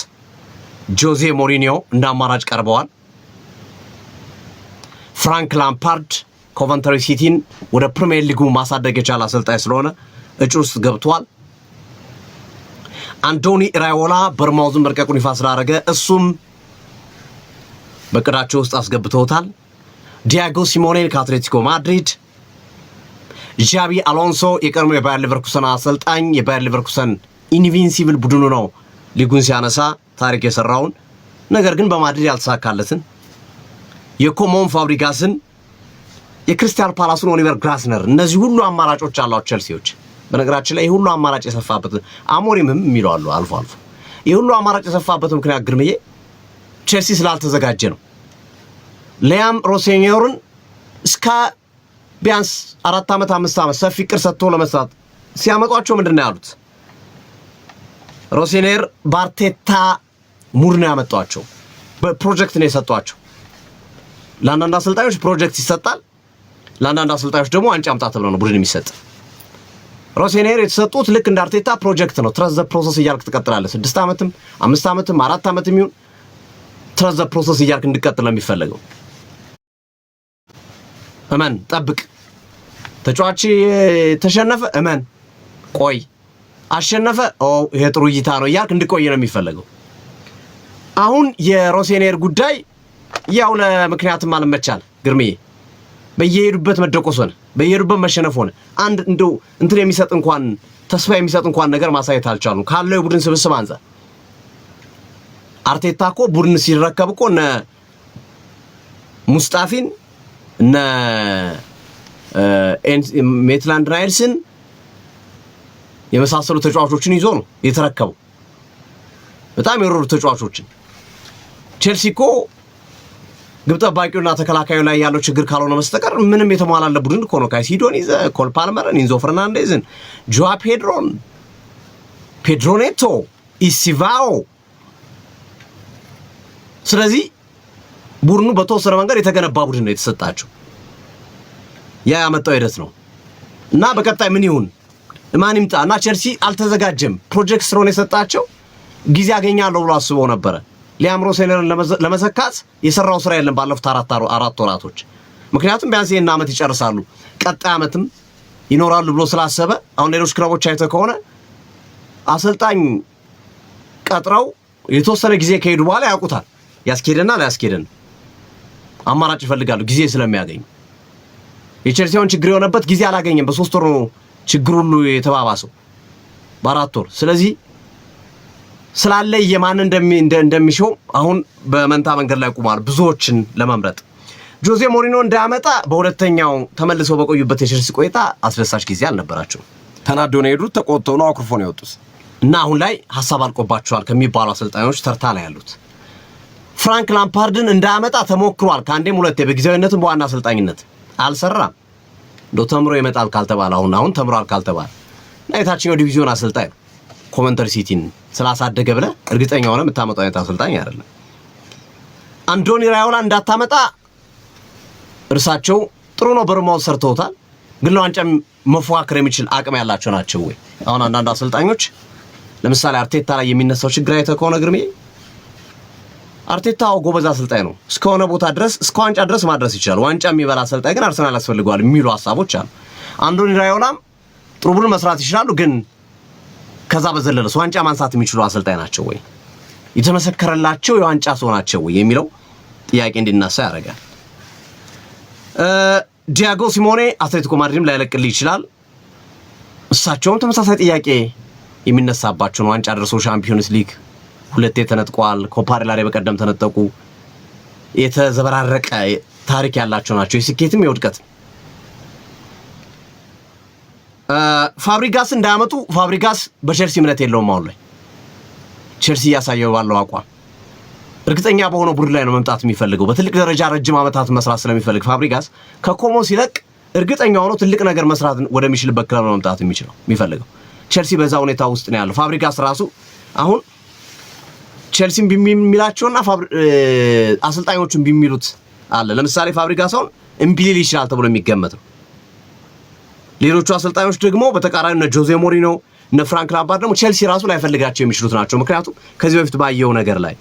ጆዜ ሞሪኒዮ እንደ አማራጭ ቀርበዋል። ፍራንክ ላምፓርድ ኮቨንተሪ ሲቲን ወደ ፕሪሚየር ሊጉ ማሳደግ የቻለ አሰልጣኝ ስለሆነ እጩ ውስጥ ገብቷል። አንቶኒ ኢራዮላ በርማውዝን መልቀቁን ይፋ ስላደረገ እሱም በቅዳቸው ውስጥ አስገብተውታል። ዲያጎ ሲሞኔን ከአትሌቲኮ ማድሪድ፣ ዣቢ አሎንሶ የቀድሞ የባየር ሊቨርኩሰን አሰልጣኝ የባየር ሊቨርኩሰን ኢንቪንሲብል ቡድኑ ነው ሊጉን ሲያነሳ ታሪክ የሰራውን ነገር ግን በማድሪድ ያልተሳካለትን የኮሞን ፋብሪጋስን የክሪስታል ፓላሱን ኦሊቨር ግላስነር እነዚህ ሁሉ አማራጮች አሏቸው ቼልሲዎች። በነገራችን ላይ ሁሉ አማራጭ የሰፋበት አሞሪምም የሚለው አሉ አልፎ አልፎ የሁሉ አማራጭ የሰፋበት ምክንያት ግርምዬ ቼልሲ ስላልተዘጋጀ ነው። ሊያም ሮሴኒዮርን እስከ ቢያንስ 4 ዓመት 5 ዓመት ሰፊ ቅር ሰጥቶ ለመስራት ሲያመጧቸው ምንድነው ያሉት? ሮሴኒዮር በአርቴታ ሙድ ነው ያመጧቸው። በፕሮጀክት ነው የሰጧቸው። ለአንዳንድ አሰልጣኞች ፕሮጀክት ይሰጣል፣ ለአንዳንድ አሰልጣኞች ደግሞ ዋንጫ አምጣ ተብሎ ነው ቡድን የሚሰጥ። ሮሴኒዮር የተሰጡት ልክ እንደ አርቴታ ፕሮጀክት ነው። ትረስ ዘ ፕሮሰስ እያልክ ትቀጥላለህ። 6 ዓመትም 5 ዓመትም 4 ዓመትም ይሁን ትረስ ዘ ፕሮሰስ እያልክ እንድትቀጥል ነው የሚፈልገው። እመን፣ ጠብቅ። ተጫዋች ተሸነፈ፣ እመን፣ ቆይ፣ አሸነፈ፣ ይሄ ጥሩ እይታ ነው እያልክ እንድቆይ ነው የሚፈልገው። አሁን የሮሴኒዮር ጉዳይ ያው ለምክንያትም አልመቻል ግርምዬ፣ በየሄዱበት መደቆስ ሆነ፣ በየሄዱበት መሸነፍ ሆነ። አንድ እንደው እንትን የሚሰጥ እንኳን ተስፋ የሚሰጥ እንኳን ነገር ማሳየት አልቻሉም ካለው የቡድን ስብስብ አንፃር። አርቴታ እኮ ቡድን ሲረከብ እኮ እነ ሙስጣፊን እነ ሜትላንድ ናይልስን የመሳሰሉ ተጫዋቾችን ይዞ ነው የተረከበው። በጣም የወረዱ ተጫዋቾችን። ቼልሲ እኮ ግብ ጠባቂውና ተከላካዩ ላይ ያለው ችግር ካልሆነ መስተቀር ምንም የተሟላለ ቡድን እኮ ነው። ካይሲዶን ይዘ ኮል ፓልመርን፣ ኢንዞ ፈርናንዴዝን፣ ጆዋ ፔድሮን፣ ፔድሮ ኔቶ፣ ኢሲቫኦ። ስለዚህ ቡድኑ በተወሰነ መንገድ የተገነባ ቡድን ነው የተሰጣቸው። ያ ያመጣው ሂደት ነው እና በቀጣይ ምን ይሁን ማን ይምጣ እና ቼልሲ አልተዘጋጀም። ፕሮጀክት ስለሆነ የሰጣቸው ጊዜ ያገኛለሁ ብሎ አስበው ነበረ። ሊያም ሮሴኒዮርን ለመዘካት የሰራው ስራ የለም ባለፉት 4 ወራቶች። ምክንያቱም ቢያንስ ይሄን ዓመት ይጨርሳሉ ቀጣይ ዓመትም ይኖራሉ ብሎ ስላሰበ አሁን ሌሎች ክለቦች አይተው ከሆነ አሰልጣኝ ቀጥረው የተወሰነ ጊዜ ከሄዱ በኋላ ያውቁታል ያስኬደና ላያስኬደን አማራጭ ይፈልጋሉ ጊዜ ስለሚያገኙ። የቼልሲውን ችግር የሆነበት ጊዜ አላገኘም። በ3 ወር ነው ችግሩ ሁሉ የተባባሰው በ4 ወር። ስለዚህ ስላለ የማን እንደሚሾው አሁን በመንታ መንገድ ላይ ቆማል ብዙዎችን ለመምረጥ። ጆዜ ሞሪኒዮ እንዳያመጣ በሁለተኛው ተመልሰው በቆዩበት የቼልሲ ቆይታ አስደሳች ጊዜ አልነበራቸው። ተናደው ነው የሄዱት፣ ተቆጥተው ነው አኩርፎ ነው የወጡት እና አሁን ላይ ሐሳብ አልቆባቸዋል ከሚባሉ አሰልጣኞች ተርታ ላይ ያሉት። ፍራንክ ላምፓርድን እንዳያመጣ ተሞክሯል ከአንዴም ሁለቴ፣ በጊዜያዊነትም በዋና አሰልጣኝነት አልሰራም። እንደው ተምሮ ይመጣል ካልተባለ አሁን ተምሯል ካልተባለ እና የታችኛው ዲቪዥን አሰልጣኝ ነው። ኮቨንተሪ ሲቲን ስላሳደገ ብለህ እርግጠኛ ሆነ የምታመጣው አይነት አሰልጣኝ አይደለም። አንቶኒ ኢራዮላ እንዳታመጣ እርሳቸው ጥሩ ነው በርማውዝ ሰርተውታል፣ ግን ለዋንጫ መፎካከር የሚችል አቅም ያላቸው ናቸው ወይ? አሁን አንዳንድ አሰልጣኞች ለምሳሌ አርቴታ ላይ የሚነሳው ችግር አይተህ ከሆነ ግርሜ፣ አርቴታ ጎበዝ አሰልጣኝ ነው እስከሆነ ቦታ ድረስ እስከ ዋንጫ ድረስ ማድረስ ይችላል። ዋንጫ የሚበላ አሰልጣኝ ግን አርሰናል ያስፈልገዋል የሚሉ ሀሳቦች አሉ። አንቶኒ ኢራዮላም ጥሩ ቡድን መስራት ይችላሉ፣ ግን ከዛ በዘለለስ ዋንጫ ማንሳት የሚችሉ አሰልጣኝ ናቸው ወይ? የተመሰከረላቸው የዋንጫ ሰው ናቸው ወይ የሚለው ጥያቄ እንዲነሳ ያደርጋል። ዲያጎ ሲሞኔ አትሌቲኮ ማድሪድም ላይለቅልህ ይችላል። እሳቸውም ተመሳሳይ ጥያቄ የሚነሳባቸው ነው። ዋንጫ ደርሶ ሻምፒዮንስ ሊግ 2 ተነጥቀዋል። ኮፓ ዴል ሬይ በቀደም ተነጠቁ። የተዘበራረቀ ታሪክ ያላቸው ናቸው፣ የስኬትም የውድቀትም። ፋብሪጋስ እንዳያመጡ። ፋብሪጋስ በቸልሲ እምነት የለውም። አሁን ላይ ቸልሲ እያሳየው ባለው አቋም እርግጠኛ በሆነው ቡድን ላይ ነው መምጣት የሚፈልገው። በትልቅ ደረጃ ረጅም ዓመታት መስራት ስለሚፈልግ ፋብሪጋስ ከኮሞ ሲለቅ እርግጠኛ ሆኖ ትልቅ ነገር መስራት ወደሚችልበት ክለብ ነው መምጣት የሚፈልገው። ቸልሲ በዛ ሁኔታ ውስጥ ነው ያለው። ፋብሪጋስ ራሱ አሁን ቸልሲን ቢሚላቸውና አሰልጣኞቹን ቢሚሉት አለ። ለምሳሌ ፋብሪጋስ አሁን እምቢ ሊል ይችላል ተብሎ የሚገመት ነው። ሌሎቹ አሰልጣኞች ደግሞ በተቃራኒ እነ ጆዜ ሞሪኖ እነ ፍራንክ ላምፓርድ ደግሞ ቸልሲ ራሱ ላይፈልጋቸው የሚችሉት ናቸው። ምክንያቱም ከዚህ በፊት ባየው ነገር ላይ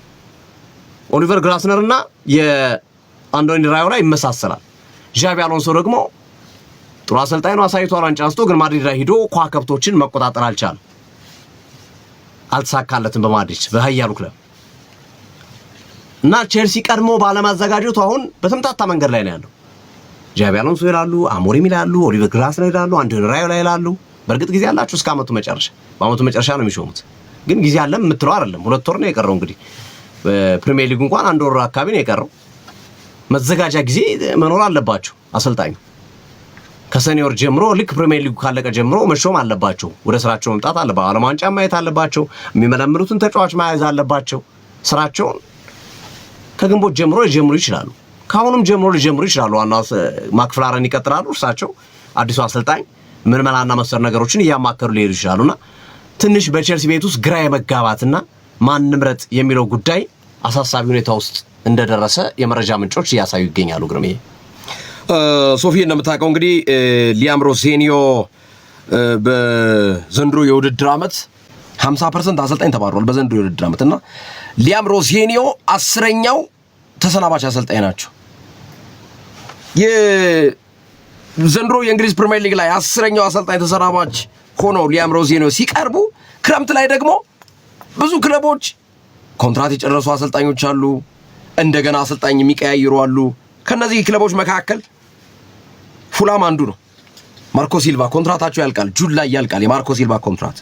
ኦሊቨር ግላስነር እና የአንዶኒ ራዮላ ይመሳሰላል። ዣቪ አሎንሶ ደግሞ ጥሩ አሰልጣኝ ነው፣ አሳይቷል ዋንጫ አንስቶ፣ ግን ማድሪድ ላይ ሄዶ ከዋክብቶችን መቆጣጠር አልቻለም። አልተሳካለትም በማድሪድ በኃያሉ ክለብ እና ቸልሲ ቀድሞ ባለማዘጋጀቱ አሁን በተምታታ መንገድ ላይ ነው ያለው። ዣቪ አሎንሶ ይላሉ፣ አሞሪም ይላሉ፣ ኦሊቨር ግላስነር ይላሉ፣ አንዶኒ ራዮላ ይላሉ። በእርግጥ ጊዜ አላችሁ እስከ ዓመቱ መጨረሻ። በዓመቱ መጨረሻ ነው የሚሾሙት፣ ግን ጊዜ አለም የምትለው አይደለም። 2 ወር ነው የቀረው። እንግዲህ በፕሪሚየር ሊግ እንኳን 1 ወር አካባቢ ነው የቀረው። መዘጋጃ ጊዜ መኖር አለባቸው። አሰልጣኙ ከሰኒዮር ጀምሮ ልክ ፕሪሚየር ሊጉ ካለቀ ጀምሮ መሾም አለባቸው። ወደ ስራቸው መምጣት አለባቸው። ዓለም ዋንጫ ማየት አለባቸው። የሚመለምሉትን ተጫዋች መያዝ አለባቸው። ስራቸውን ከግንቦት ጀምሮ ሊጀምሩ ይችላሉ። ከአሁኑም ጀምሮ ሊጀምሩ ይችላሉ። ዋናው ማክፍላረን ይቀጥላሉ። እርሳቸው አዲሱ አሰልጣኝ ምልመላና መሰል ነገሮችን እያማከሩ ሊሄዱ ይችላሉና ትንሽ በቸልሲ ቤት ውስጥ ግራ የመጋባትና ማን ንምረጥ የሚለው ጉዳይ አሳሳቢ ሁኔታ ውስጥ እንደደረሰ የመረጃ ምንጮች እያሳዩ ይገኛሉ። ግርምዬ ሶፊ እንደምታውቀው እንግዲህ ሊያም ሮሴኒዮ በዘንድሮ የውድድር ዓመት 50% አሰልጣኝ ተባሯል። በዘንድሮ የውድድር ዓመት እና ሊያም ሮሴኒዮ 10ኛው ተሰናባች አሰልጣኝ ናቸው። የዘንድሮ የእንግሊዝ ፕሪሚየር ሊግ ላይ 10ኛው አሰልጣኝ ተሰናባች ሆነው ሊያም ሮሴኒዮ ሲቀርቡ ክረምት ላይ ደግሞ ብዙ ክለቦች ኮንትራት የጨረሱ አሰልጣኞች አሉ፣ እንደገና አሰልጣኝ የሚቀያይሩ አሉ። ከነዚህ ክለቦች መካከል ፉላም አንዱ ነው። ማርኮ ሲልቫ ኮንትራታቸው ያልቃል፣ ጁን ላይ ያልቃል የማርኮ ሲልቫ ኮንትራት።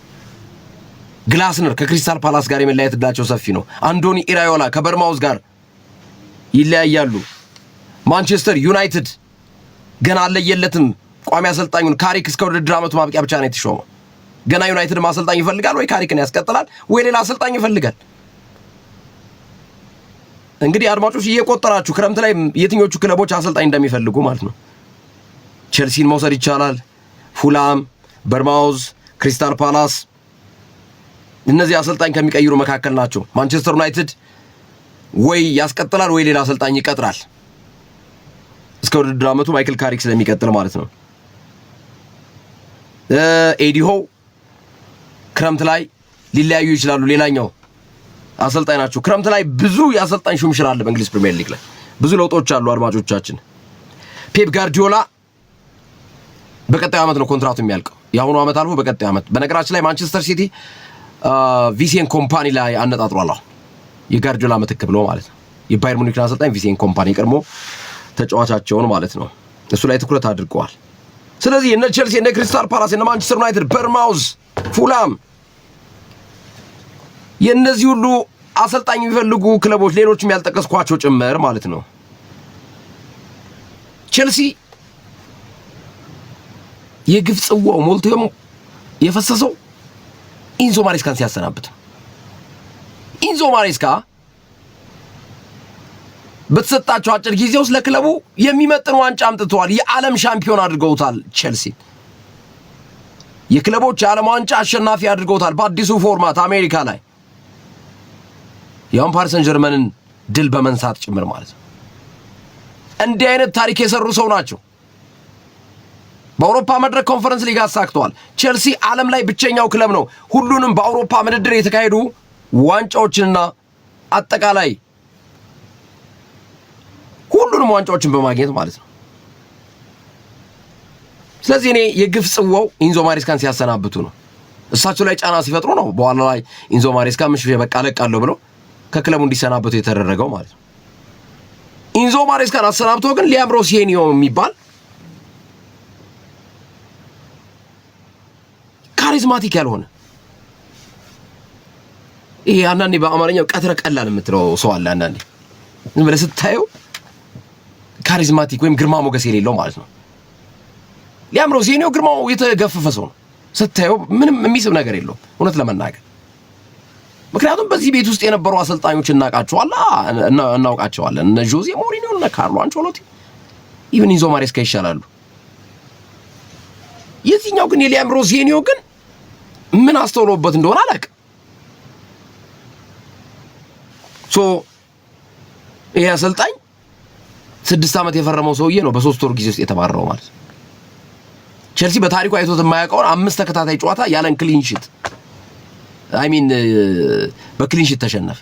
ግላስነር ከክሪስታል ፓላስ ጋር የመለያየት ዕድላቸው ሰፊ ነው። አንዶኒ ኢራዮላ ከበርማውዝ ጋር ይለያያሉ። ማንቸስተር ዩናይትድ ገና አለየለትም ቋሚ አሰልጣኙን። ካሪክ እስከ ውድድር ዓመቱ ማብቂያ ብቻ ነው የተሾመው። ገና ዩናይትድ አሰልጣኝ ይፈልጋል ወይ ካሪክን ያስቀጥላል ወይ ሌላ አሰልጣኝ ይፈልጋል። እንግዲህ አድማጮች እየቆጠራችሁ ክረምት ላይ የትኞቹ ክለቦች አሰልጣኝ እንደሚፈልጉ ማለት ነው። ቸልሲን መውሰድ ይቻላል፣ ፉላም፣ በርማውዝ፣ ክሪስታል ፓላስ እነዚህ አሰልጣኝ ከሚቀይሩ መካከል ናቸው። ማንቸስተር ዩናይትድ ወይ ያስቀጥላል ወይ ሌላ አሰልጣኝ ይቀጥራል እስከ ውድድር ዓመቱ ማይክል ካሪክ ስለሚቀጥል ማለት ነው። ኤዲሆ ክረምት ላይ ሊለያዩ ይችላሉ። ሌላኛው አሰልጣኝ ናቸው። ክረምት ላይ ብዙ የአሰልጣኝ ሹምሽር አለ በእንግሊዝ ፕሪሚየር ሊግ ላይ ብዙ ለውጦች አሉ። አድማጮቻችን ፔፕ ጋርዲዮላ በቀጣዩ ዓመት ነው ኮንትራቱ የሚያልቀው። የአሁኑ ዓመት አልፎ በቀጣዩ ዓመት። በነገራችን ላይ ማንቸስተር ሲቲ ቪሴን ኮምፓኒ ላይ አነጣጥሯል። አሁን የጋርዲዮላ ምትክ ብሎ ማለት ነው። የባየር ሙኒክ አሰልጣኝ ቪሴን ኮምፓኒ ቀድሞ ተጫዋቻቸውን ማለት ነው እሱ ላይ ትኩረት አድርገዋል። ስለዚህ እነ ቸልሲ፣ እነ ክሪስታል ፓላስ፣ እነ ማንቸስተር ዩናይትድ፣ በርማውዝ፣ ፉላም የእነዚህ ሁሉ አሰልጣኝ የሚፈልጉ ክለቦች ሌሎችም ያልጠቀስኳቸው ጭምር ማለት ነው። ቸልሲ የግፍ ጽዋው ሞልቶ የፈሰሰው ኢንዞ ማሬስካን ሲያሰናብት። ኢንዞ ማሬስካ በተሰጣቸው አጭር ጊዜ ውስጥ ለክለቡ የሚመጥን ዋንጫ አምጥተዋል። የዓለም ሻምፒዮን አድርገውታል። ቸልሲ የክለቦች የዓለም ዋንጫ አሸናፊ አድርገውታል በአዲሱ ፎርማት አሜሪካ ላይ ያውን ፓሪስ ሰን ጀርመንን ድል በመንሳት ጭምር ማለት ነው። እንዲህ አይነት ታሪክ የሰሩ ሰው ናቸው። በአውሮፓ መድረክ ኮንፈረንስ ሊግ አሳክተዋል። ቸልሲ ዓለም ላይ ብቸኛው ክለብ ነው ሁሉንም በአውሮፓ ምድድር የተካሄዱ ዋንጫዎችንና አጠቃላይ ሁሉንም ዋንጫዎችን በማግኘት ማለት ነው። ስለዚህ እኔ የግፍ ጽዋው ኢንዞ ማሬስካን ሲያሰናብቱ ነው። እሳቸው ላይ ጫና ሲፈጥሩ ነው በኋላ ላይ ኢንዞ ማሬስካ ምሽ በቃ ለቃለሁ ብሎ ከክለቡ እንዲሰናበቱ የተደረገው ማለት ነው። ኢንዞ ማሬስካን አሰናብቶ ግን ሊያም ሮሴኒዮ የሚባል ካሪዝማቲክ ያልሆነ ይሄ አንዳንዴ በአማርኛው ቀትረ ቀላል የምትለው ሰው አለ። አንዳንዴ ዝም ብለህ ስታየው ካሪዝማቲክ ወይም ግርማ ሞገስ የሌለው ማለት ነው። ሊያም ሮዚኒዮ ግርማው የተገፈፈ ሰው ነው። ስታየው ምንም የሚስብ ነገር የለውም እውነት ለመናገር። ምክንያቱም በዚህ ቤት ውስጥ የነበሩ አሰልጣኞች እናውቃቸዋለን። እነ ጆዜ ሞሪኒዮ፣ እነ ካርሎ አንቸሎቲ፣ ኢቭን ኢንዞ ማሬስካ ይሻላሉ። የዚህኛው ግን የሊያም ሮዚኒዮ ግን ምን አስተውሎበት እንደሆነ አላውቅም። ይሄ አሰልጣኝ 6 ዓመት የፈረመው ሰውዬ ነው በ3 ወር ጊዜ ውስጥ የተባረረው ማለት ነው። ቼልሲ በታሪኩ አይቶት የማያውቀውን 5 ተከታታይ ጨዋታ ያለን ክሊንሺት በክሊንሺት ተሸነፈ።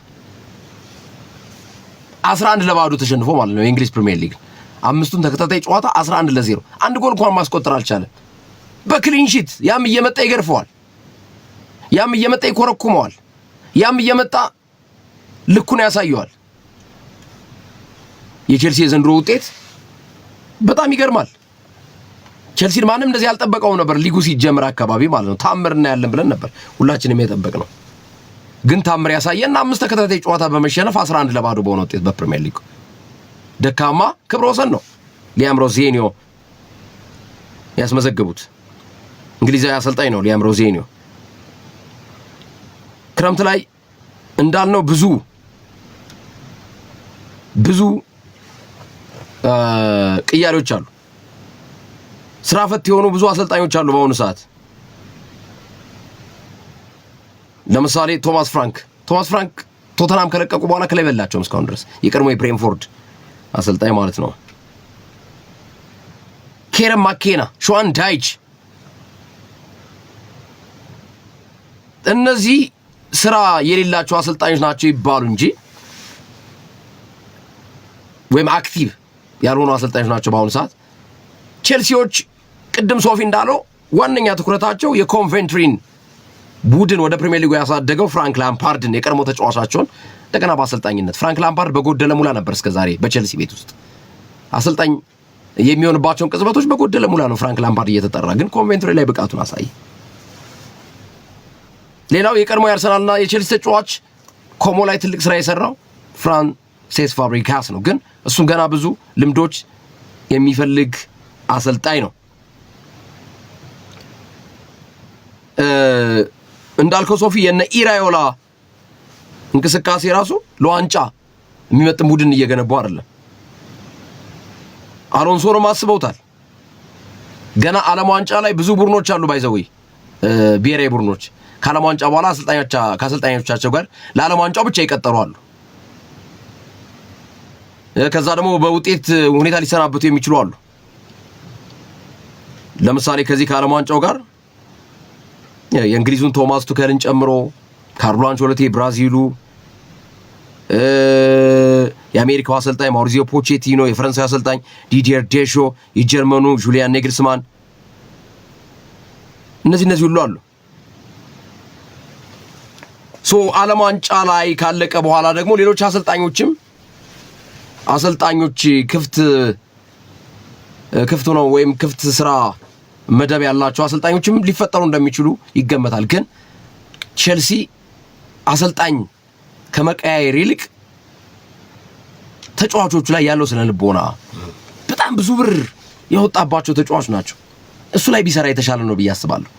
11-0 ተሸንፎ ማለት ነው የእንግሊዝ ፕሪሚየር ሊግ 5ቱን ተከታታይ ጨዋታ 11-0 አንድ ጎል እንኳን ማስቆጠር አልቻለም በክሊንሺት። ያም እየመጣ ይገርፈዋል፣ ያም እየመጣ ይኮረኩመዋል፣ ያም እየመጣ ልኩን ያሳየዋል። የቼልሲ የዘንድሮ ውጤት በጣም ይገርማል። ቼልሲን ማንም እንደዚህ ያልጠበቀው ነበር ሊጉ ሲጀምር አካባቢ ማለት ነው። ታምር እናያለን ብለን ነበር ሁላችንም የጠበቅነው። ግን ታምር ያሳየና 5 ተከታታይ ጨዋታ በመሸነፍ 11-0 በሆነ ውጤት በፕሪሚየር ሊግ ደካማ ክብረ ወሰን ነው ሊያም ሮዚኒዮ ያስመዘገቡት። እንግሊዛዊ አሰልጣኝ ነው ሊያም ሮዚኒዮ። ክረምት ላይ እንዳልነው ብዙ ቅያሬዎች አሉ። ስራ ፈት የሆኑ ብዙ አሰልጣኞች አሉ በአሁኑ ሰዓት። ለምሳሌ ቶማስ ፍራንክ ቶተናም ከለቀቁ በኋላ ክለብ የላቸውም እስካሁን ድረስ። የቀድሞ የብሬንፎርድ አሰልጣኝ ማለት ነው። ኬረን ማኬና፣ ሾዋን ዳይች፣ እነዚህ ስራ የሌላቸው አሰልጣኞች ናቸው ይባሉ እንጂ ወይም አክቲቭ ያልሆኑ አሰልጣኞች ናቸው በአሁኑ ሰዓት። ቼልሲዎች ቅድም ሶፊ እንዳለው ዋነኛ ትኩረታቸው የኮንቬንትሪን ቡድን ወደ ፕሪሚየር ሊጉ ያሳደገው ፍራንክ ላምፓርድን የቀድሞ ተጫዋቻቸውን እንደገና በአሰልጣኝነት ፍራንክ ላምፓርድ በጎደለ ሙላ ነበር እስከዛሬ በቼልሲ ቤት ውስጥ አሰልጣኝ የሚሆንባቸውን ቅጽበቶች በጎደለ ሙላ ነው ፍራንክ ላምፓርድ እየተጠራ፣ ግን ኮንቬንትሪ ላይ ብቃቱን አሳየ። ሌላው የቀድሞ የአርሰናልና የቼልሲ ተጫዋች ኮሞ ላይ ትልቅ ስራ የሰራው ፍራንሴስ ፋብሪጋስ ነው፣ ግን እሱም ገና ብዙ ልምዶች የሚፈልግ አሰልጣኝ ነው። እንዳልከው ሶፊ የነ ኢራዮላ እንቅስቃሴ ራሱ ለዋንጫ የሚመጥን ቡድን እየገነቡ አይደለም። አሎንሶንም አስበውታል። ገና ዓለም ዋንጫ ላይ ብዙ ቡድኖች አሉ ባይዘው ብሔራዊ ቡድኖች ከዓለም ዋንጫ በኋላ ከአሰልጣኞቻቸው ጋር ለዓለም ዋንጫው ብቻ ይቀጠሩ አሉ። ከዛ ደግሞ በውጤት ሁኔታ ሊሰናበቱ የሚችሉ አሉ። ለምሳሌ ከዚህ ከዓለም ዋንጫው ጋር የእንግሊዙን ቶማስ ቱከልን ጨምሮ ካርሎ አንቸሎቲ ብራዚሉ፣ የአሜሪካው አሰልጣኝ ማውሪዚዮ ፖቼቲኖ፣ የፈረንሳይ አሰልጣኝ ዲዲየር ዴሾ፣ የጀርመኑ ጁሊያን ኔግልስማን፣ እነዚህ ሁሉ አሉ። ዓለም ዋንጫ ላይ ካለቀ በኋላ ደግሞ ሌሎች አሰልጣኞች ክፍት ነው ወይም ክፍት ስራ መደብ ያላቸው አሰልጣኞችም ሊፈጠሩ እንደሚችሉ ይገመታል። ግን ቼልሲ አሰልጣኝ ከመቀያየር ይልቅ ተጫዋቾቹ ላይ ያለው ስነ ልቦና በጣም ብዙ ብር የወጣባቸው ተጫዋቾች ናቸው። እሱ ላይ ቢሰራ የተሻለ ነው ብዬ አስባለሁ።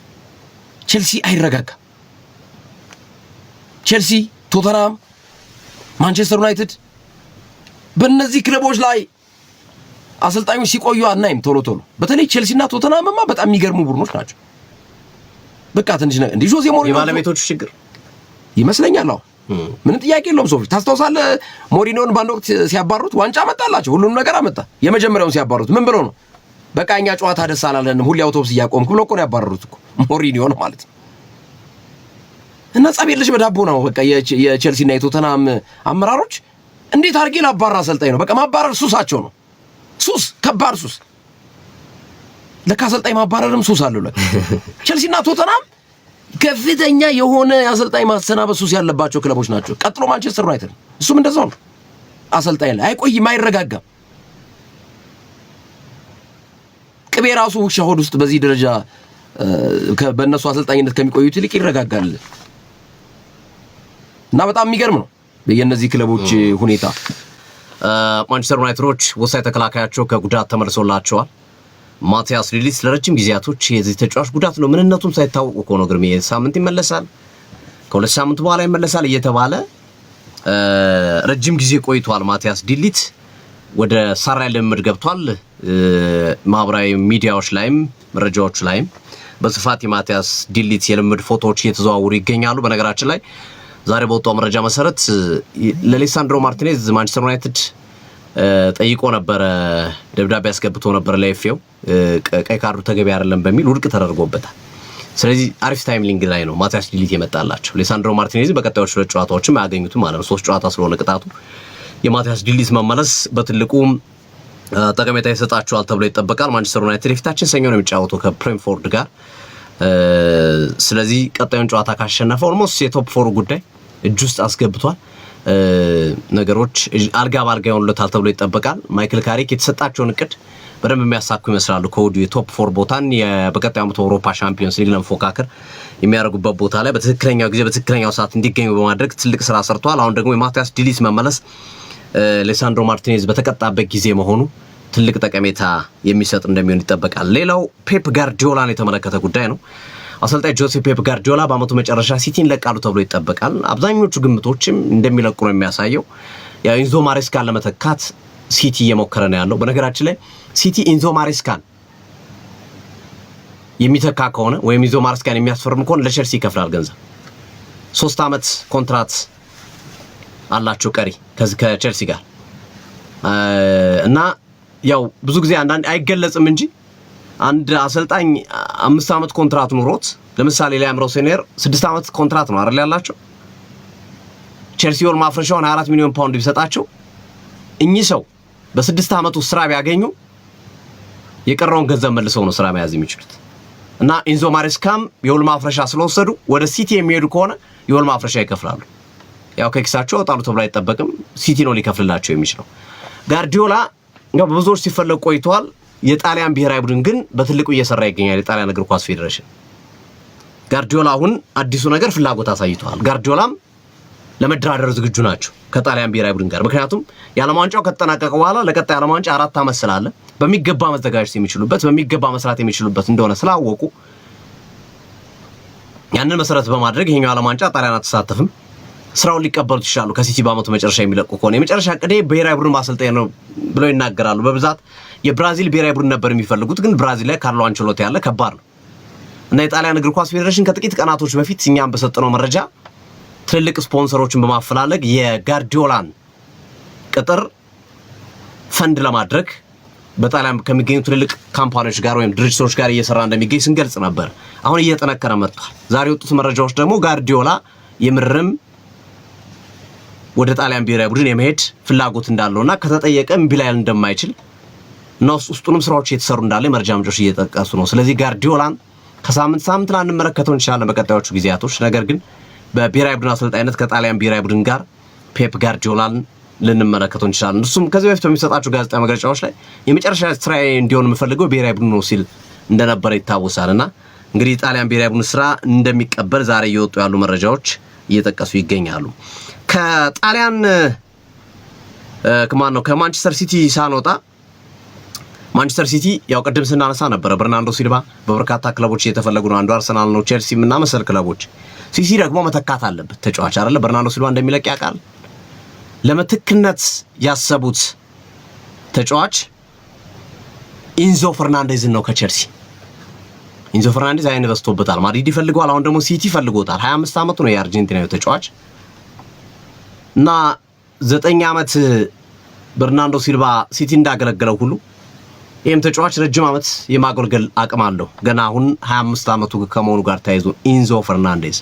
ቼልሲ አይረጋጋም። ቼልሲ፣ ቶተናም፣ ማንቸስተር ዩናይትድ በእነዚህ ክለቦች ላይ አሰልጣኞች ሲቆዩ አናይም ቶሎ። በተለይ ቼልሲና ቶተናምማ በጣም የሚገርሙ ቡድኖች ናቸው። በቃ ትንሽ ነገር እንዴ ጆዜ ሞሪኒዮ የባለቤቶቹ ችግር ይመስለኛል። ምንም ጥያቄ የለውም። ሶፊ ታስታውሳለህ? ሞሪኒዮን ባንድ ወቅት ሲያባሩት ዋንጫ አመጣላቸው፣ ሁሉንም ነገር አመጣ። የመጀመሪያውን ሲያባሩት ምን ብሎ ነው? በቃ እኛ ጨዋታ ደስ አላለንም፣ ሁሌ አውቶቡስ እያቆምክ ብሎ እኮ ነው ያባረሩት እኮ ሞሪኒዮን ማለት ነው። እና ጸብ የለሽ በዳቦ ነው በቃ የቼልሲና የቶተናም አመራሮች። እንዴት አድርጌ ላባራ አሰልጣኝ ነው? በቃ ማባረር ሱሳቸው ነው። ሱስ፣ ከባድ ሱስ። ለካ አሰልጣኝ ማባረርም ሱስ አለው ለካ። ቼልሲና ቶተናም ከፍተኛ የሆነ የአሰልጣኝ ማሰናበት ሱስ ያለባቸው ክለቦች ናቸው። ቀጥሎ ማንቸስተር ዩናይትድ እሱም እንደዛው ነው። አሰልጣኝ ላይ አይቆይም፣ አይረጋጋም። ቅቤ ራሱ ውሻ ሆድ ውስጥ በዚህ ደረጃ በእነሱ አሰልጣኝነት ከሚቆዩት ይልቅ ይረጋጋል እና በጣም የሚገርም ነው የእነዚህ ክለቦች ሁኔታ። ማንቸስተር ዩናይትዶች ወሳኝ ተከላካያቸው ከጉዳት ተመልሶላቸዋል። ማቲያስ ዲሊት ለረጅም ጊዜያቶች የዚህ ተጫዋች ጉዳት ነው ምንነቱም ሳይታወቅ እኮ ነው ግርሜ ሳምንት ይመለሳል ከሁለት ሳምንት በኋላ ይመለሳል እየተባለ ረጅም ጊዜ ቆይቷል። ማቲያስ ዲሊት ወደ ሳራይ ልምምድ ገብቷል። ማህበራዊ ሚዲያዎች ላይም መረጃዎች ላይም በስፋት የማቲያስ ዲሊት የልምምድ ፎቶዎች እየተዘዋወሩ ይገኛሉ። በነገራችን ላይ ዛሬ በወጣው መረጃ መሰረት ለሌሳንድሮ ማርቲኔዝ ማንቸስተር ዩናይትድ ጠይቆ ነበር፣ ደብዳቤ ያስገብቶ ነበር ለኤፍኤው ቀይ ካርዱ ተገቢ አይደለም በሚል ውድቅ ተደርጎበታል። ስለዚህ አሪፍ ታይሚንግ ላይ ነው ማቲያስ ዲሊት የመጣላቸው። ሌሳንድሮ ማርቲኔዝ በቀጣዮቹ 2 ጨዋታዎችም አያገኙትም ማለት ነው። 3 ጨዋታ ስለሆነ ቅጣቱ የማቲያስ ዲሊት መመለስ በትልቁ ጠቀሜታ ይሰጣቸዋል ተብሎ ይጠበቃል። ማንቸስተር ዩናይትድ የፊታችን ሰኞ ነው የሚጫወተው ከብሬንትፎርድ ጋር። ስለዚህ ቀጣዩን ጨዋታ ካሸነፈ ኦልሞስት የቶፕ 4 ጉዳይ እጅ ውስጥ አስገብቷል። ነገሮች አልጋ ባልጋ ይሆኑለታል ተብሎ ይጠበቃል። ማይክል ካሪክ የተሰጣቸውን እቅድ በደንብ የሚያሳኩ ይመስላሉ። ከወዲሁ የቶፕ 4 ቦታን በቀጣዩ ዓመት አውሮፓ ቻምፒዮንስ ሊግ ለመፎካከር የሚያደርጉበት ቦታ ላይ በትክክለኛው ጊዜ በትክክለኛው ሰዓት እንዲገኙ በማድረግ ትልቅ ስራ ሰርተዋል። አሁን ደግሞ የማቲያስ ዲሊት መመለስ ሌሳንድሮ ማርቲኔዝ በተቀጣበት ጊዜ መሆኑ ትልቅ ጠቀሜታ የሚሰጥ እንደሚሆን ይጠበቃል። ሌላው ፔፕ ጋርዲዮላን የተመለከተ ጉዳይ ነው። አሰልጣኝ ጆሴ ፔፕ ጋርዲዮላ በአመቱ መጨረሻ ሲቲን ለቃሉ ተብሎ ይጠበቃል። አብዛኞቹ ግምቶችም እንደሚለቁ ነው የሚያሳየው። ያው ኢንዞ ማሬስካን ለመተካት ሲቲ እየሞከረ ነው ያለው። በነገራችን ላይ ሲቲ ኢንዞ ማሬስካን የሚተካ ከሆነ ወይም ኢንዞ ማሬስካን የሚያስፈርም ከሆነ ለቸልሲ ይከፍላል ገንዘብ። 3 አመት ኮንትራት አላቸው ቀሪ ከቸልሲ ጋር እና ያው ብዙ ጊዜ አንዳንድ አይገለጽም እንጂ አንድ አሰልጣኝ 5 አመት ኮንትራት ኑሮት ለምሳሌ ሊያም ሮሴኔር 6 አመት ኮንትራት ነው አይደል ያላቸው። ቸልሲ ወል ማፍረሻውን 24 ሚሊዮን ፓውንድ ቢሰጣቸው እኚህ ሰው በ6 አመት ውስጥ ስራ ቢያገኙ የቀረውን ገንዘብ መልሰው ነው ስራ መያዝ የሚችሉት። እና ኢንዞ ማሬስካም የወል ማፍረሻ ስለወሰዱ ወደ ሲቲ የሚሄዱ ከሆነ የወል ማፍረሻ ይከፍላሉ። ያው ከኪሳቸው ወጣሉ ተብሎ አይጠበቅም። ሲቲ ነው ሊከፍልላቸው የሚችለው። ጋርዲዮላ ያው በብዙዎች ሲፈለግ ቆይቷል። የጣሊያን ብሔራዊ ቡድን ግን በትልቁ እየሰራ ይገኛል። የጣሊያን እግር ኳስ ፌዴሬሽን ጋርዲዮላ አሁን አዲሱ ነገር ፍላጎት አሳይቷል። ጋርዲዮላም ለመደራደር ዝግጁ ናቸው ከጣሊያን ብሔራዊ ቡድን ጋር። ምክንያቱም የዓለም ዋንጫው ከተጠናቀቀ በኋላ ለቀጣይ ዓለም ዋንጫ 4 አመት ስላለ በሚገባ መዘጋጀት የሚችሉበት በሚገባ መስራት የሚችሉበት እንደሆነ ስላወቁ ያንን መሰረት በማድረግ ይሄኛው ዓለም ዋንጫ ጣሊያን አትሳተፍም፣ ስራውን ሊቀበሉት ይችላሉ ከሲቲ በአመቱ መጨረሻ የሚለቁ ከሆነ። የመጨረሻ ቅዴ ብሔራዊ ቡድን ማሰልጠኝ ነው ብለው ይናገራሉ። በብዛት የብራዚል ብሔራዊ ቡድን ነበር የሚፈልጉት፣ ግን ብራዚል ላይ ካርሎ አንቸሎቲ ያለ ከባድ ነው እና የጣሊያን እግር ኳስ ፌዴሬሽን ከጥቂት ቀናቶች በፊት እኛም በሰጠነው መረጃ ትልልቅ ስፖንሰሮችን በማፈላለግ የጋርዲዮላን ቅጥር ፈንድ ለማድረግ በጣሊያን ከሚገኙ ትልልቅ ካምፓኒዎች ጋር ወይም ድርጅቶች ጋር እየሰራ እንደሚገኝ ስንገልጽ ነበር። አሁን እየጠነከረ መጥቷል። ዛሬ የወጡት መረጃዎች ደግሞ ጋርዲዮላ የምርም ወደ ጣሊያን ብሔራዊ ቡድን የመሄድ ፍላጎት እንዳለውና ከተጠየቀ እምቢ ላይል እንደማይችል እና ውስጡንም ስራዎች እየተሰሩ እንዳለ መረጃ ምንጮች እየጠቀሱ ነው። ስለዚህ ጋርዲዮላን ከሳምንት ላንመለከተው እንችላለን በቀጣዮቹ ጊዜያቶች። ነገር ግን በብሔራዊ ቡድን አሰልጣኝነት ከጣሊያን ብሔራዊ ቡድን ጋር ፔፕ ጋርዲዮላን ልንመለከተው እንችላለን። እሱም ከዚህ በፊት በሚሰጣቸው ጋዜጣዊ መግለጫዎች ላይ የመጨረሻ ስራዬ እንዲሆን የምፈልገው ብሔራዊ ቡድን ነው ሲል እንደነበረ ይታወሳልና እንግዲህ ጣሊያን ብሔራዊ ቡድን ስራ እንደሚቀበል ዛሬ እየወጡ ያሉ መረጃዎች እየጠቀሱ ይገኛሉ። ከጣሊያን ከማንቸስተር ሲቲ ሳንወጣ ማንቸስተር ሲቲ ያው ቀደም ስናነሳ ነበር በርናንዶ ሲልቫ በበርካታ ክለቦች እየተፈለጉ ነው። አንዱ አርሰናል ነው፣ ቼልሲም እና መሰል ክለቦች። ሲቲ ደግሞ መተካት አለበት ተጫዋች አይደለ። በርናንዶ ሲልቫ እንደሚለቅ ያውቃል። ለምትክነት ያሰቡት ተጫዋች ኢንዞ ፈርናንዴዝን ነው ከቼልሲ። ኢንዞ ፈርናንዴዝ አይን በስቶበታል። ማድሪድ ይፈልገዋል። አሁን ደግሞ ሲቲ ፈልጎታል። 25 አመቱ ነው የአርጀንቲናው ተጫዋች እና 9 አመት በርናንዶ ሲልቫ ሲቲ እንዳገለገለው ሁሉ ይህም ተጫዋች ረጅም አመት የማገልገል አቅም አለው። ገና አሁን 25 አመቱ ከመሆኑ ጋር ተያይዞ ኢንዞ ፈርናንዴዝ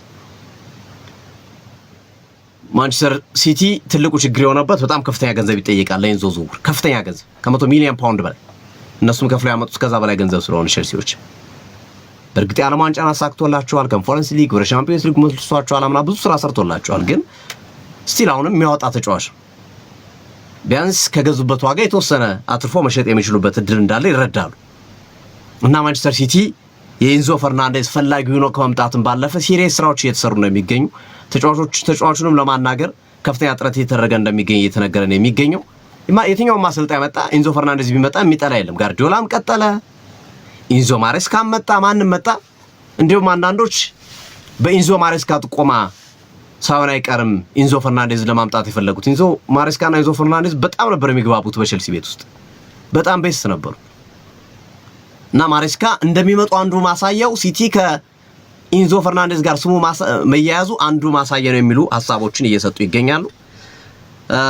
ማንቸስተር ሲቲ ትልቁ ችግር የሆነበት በጣም ከፍተኛ ገንዘብ ይጠይቃል ለኢንዞ ዝውውር። ከፍተኛ ገንዘብ ከ100 ሚሊዮን ፓውንድ በላይ እነሱም ከፍለው ያመጡት ከዛ በላይ ገንዘብ ስለሆነ ቼልሲዎች በእርግጥ የዓለም ዋንጫን አሳክቶላቸዋል። ኮንፈረንስ ሊግ ወደ ቻምፒየንስ ሊግ መልሷቸዋል። አምና ብዙ ስራ ሰርቶላቸዋል። ግን ስቲል አሁንም የሚያወጣ ተጫዋች ቢያንስ ከገዙበት ዋጋ የተወሰነ አትርፎ መሸጥ የሚችሉበት እድል እንዳለ ይረዳሉ እና ማንቸስተር ሲቲ የኢንዞ ፈርናንዴዝ ፈላጊ ሆኖ ከመምጣትም ባለፈ ሲሪየስ ስራዎች እየተሰሩ ነው የሚገኙ። ተጫዋቹንም ለማናገር ከፍተኛ ጥረት እየተደረገ እንደሚገኝ እየተነገረ ነው የሚገኘው። የትኛውም አሰልጣኝ መጣ ኢንዞ ፈርናንዴዝ ቢመጣ የሚጠላ የለም። ጋርዲዮላም ቀጠለ፣ ኢንዞ ማሬስካም መጣ፣ ማንም መጣ። እንዲሁም አንዳንዶች በኢንዞ ማሬስካ ጥቆማ ሳይሆን አይቀርም ኢንዞ ፈርናንዴዝ ለማምጣት የፈለጉት። ኢንዞ ማሬስካና ኢንዞ ፈርናንዴዝ በጣም ነበር የሚግባቡት በቼልሲ ቤት ውስጥ በጣም ቤስት ነበሩ እና ማሬስካ እንደሚመጡ አንዱ ማሳያው ሲቲ ከኢንዞ ፈርናንዴዝ ጋር ስሙ መያያዙ አንዱ ማሳያ ነው የሚሉ ሀሳቦችን እየሰጡ ይገኛሉ።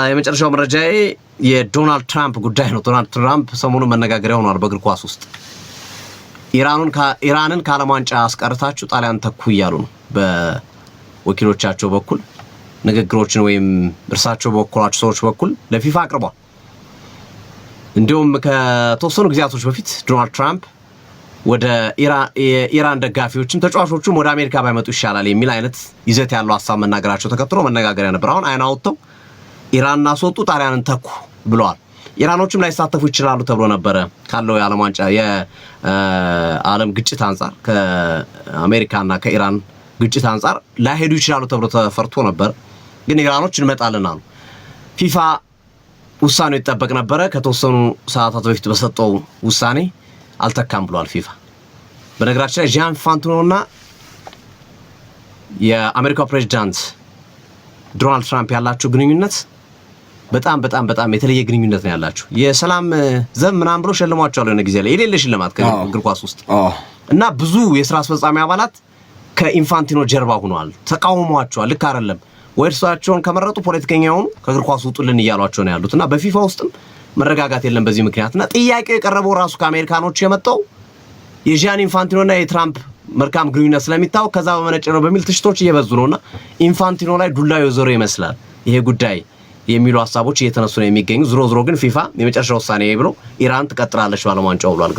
የመጨረሻው መረጃዬ የዶናልድ ትራምፕ ጉዳይ ነው። ዶናልድ ትራምፕ ሰሞኑን መነጋገሪያ ሆኗል በእግር ኳስ ውስጥ። ኢራንን ከዓለም ዋንጫ አስቀርታችሁ ጣሊያን ተኩ እያሉ ነው በወኪሎቻቸው በኩል ንግግሮችን ወይም እርሳቸው በወከሏቸው ሰዎች በኩል ለፊፋ አቅርቧል። እንዲሁም ከተወሰኑ ጊዜያቶች በፊት ዶናልድ ትራምፕ ወደ የኢራን ደጋፊዎችም ተጫዋቾቹም ወደ አሜሪካ ባይመጡ ይሻላል የሚል አይነት ይዘት ያለው ሀሳብ መናገራቸው ተከትሎ መነጋገሪያ ነበር። አሁን አይን አውጥተው ኢራንን አስወጡ ጣሊያንን ተኩ ብለዋል። ኢራኖችም ላይሳተፉ ይችላሉ ተብሎ ነበረ ካለው የዓለም ዋንጫ የዓለም ግጭት አንጻር ከአሜሪካና ከኢራን ግጭት አንጻር ላይሄዱ ይችላሉ ተብሎ ተፈርቶ ነበር። ግን ኢራኖች እንመጣለን አሉ። ፊፋ ውሳኔው ይጠበቅ ነበረ። ከተወሰኑ ሰዓታት በፊት በሰጠው ውሳኔ አልተካም ብሏል ፊፋ። በነገራችን ላይ ጂያን ኢንፋንቲኖና የአሜሪካው ፕሬዝዳንት ዶናልድ ትራምፕ ያላቸው ግንኙነት በጣም በጣም በጣም የተለየ ግንኙነት ነው ያላቸው። የሰላም ዘብ ምናምን ብሎ ሸልሟቸዋል የሆነ ጊዜ ላይ የሌለ ሽልማት ከእግር ኳስ ውስጥ እና ብዙ የሥራ አስፈጻሚ አባላት ከኢንፋንቲኖ ጀርባ ሆነዋል፣ ተቃውሟቸዋል። ልክ አይደለም ወይ እርሳቸውን ከመረጡ ፖለቲከኛ የሆኑ ከእግር ኳስ ውጡልን እያሏቸው ነው ያሉት እና በፊፋ ውስጥም መረጋጋት የለም በዚህ ምክንያት እና ጥያቄው የቀረበው ራሱ ከአሜሪካኖች የመጣው የጂያን ኢንፋንቲኖና የትራምፕ መልካም ግንኙነት ስለሚታወቅ ከዛ በመነጨ ነው በሚል ትችቶች እየበዙ ነውና ኢንፋንቲኖ ላይ ዱላ የዞረ ይመስላል ይሄ ጉዳይ የሚሉ ሀሳቦች እየተነሱ ነው የሚገኙ። ዝሮ ግን ፊፋ የመጨረሻ ውሳኔ ብሎ ኢራን ትቀጥላለች ባለም ዋንጫው ብሏል።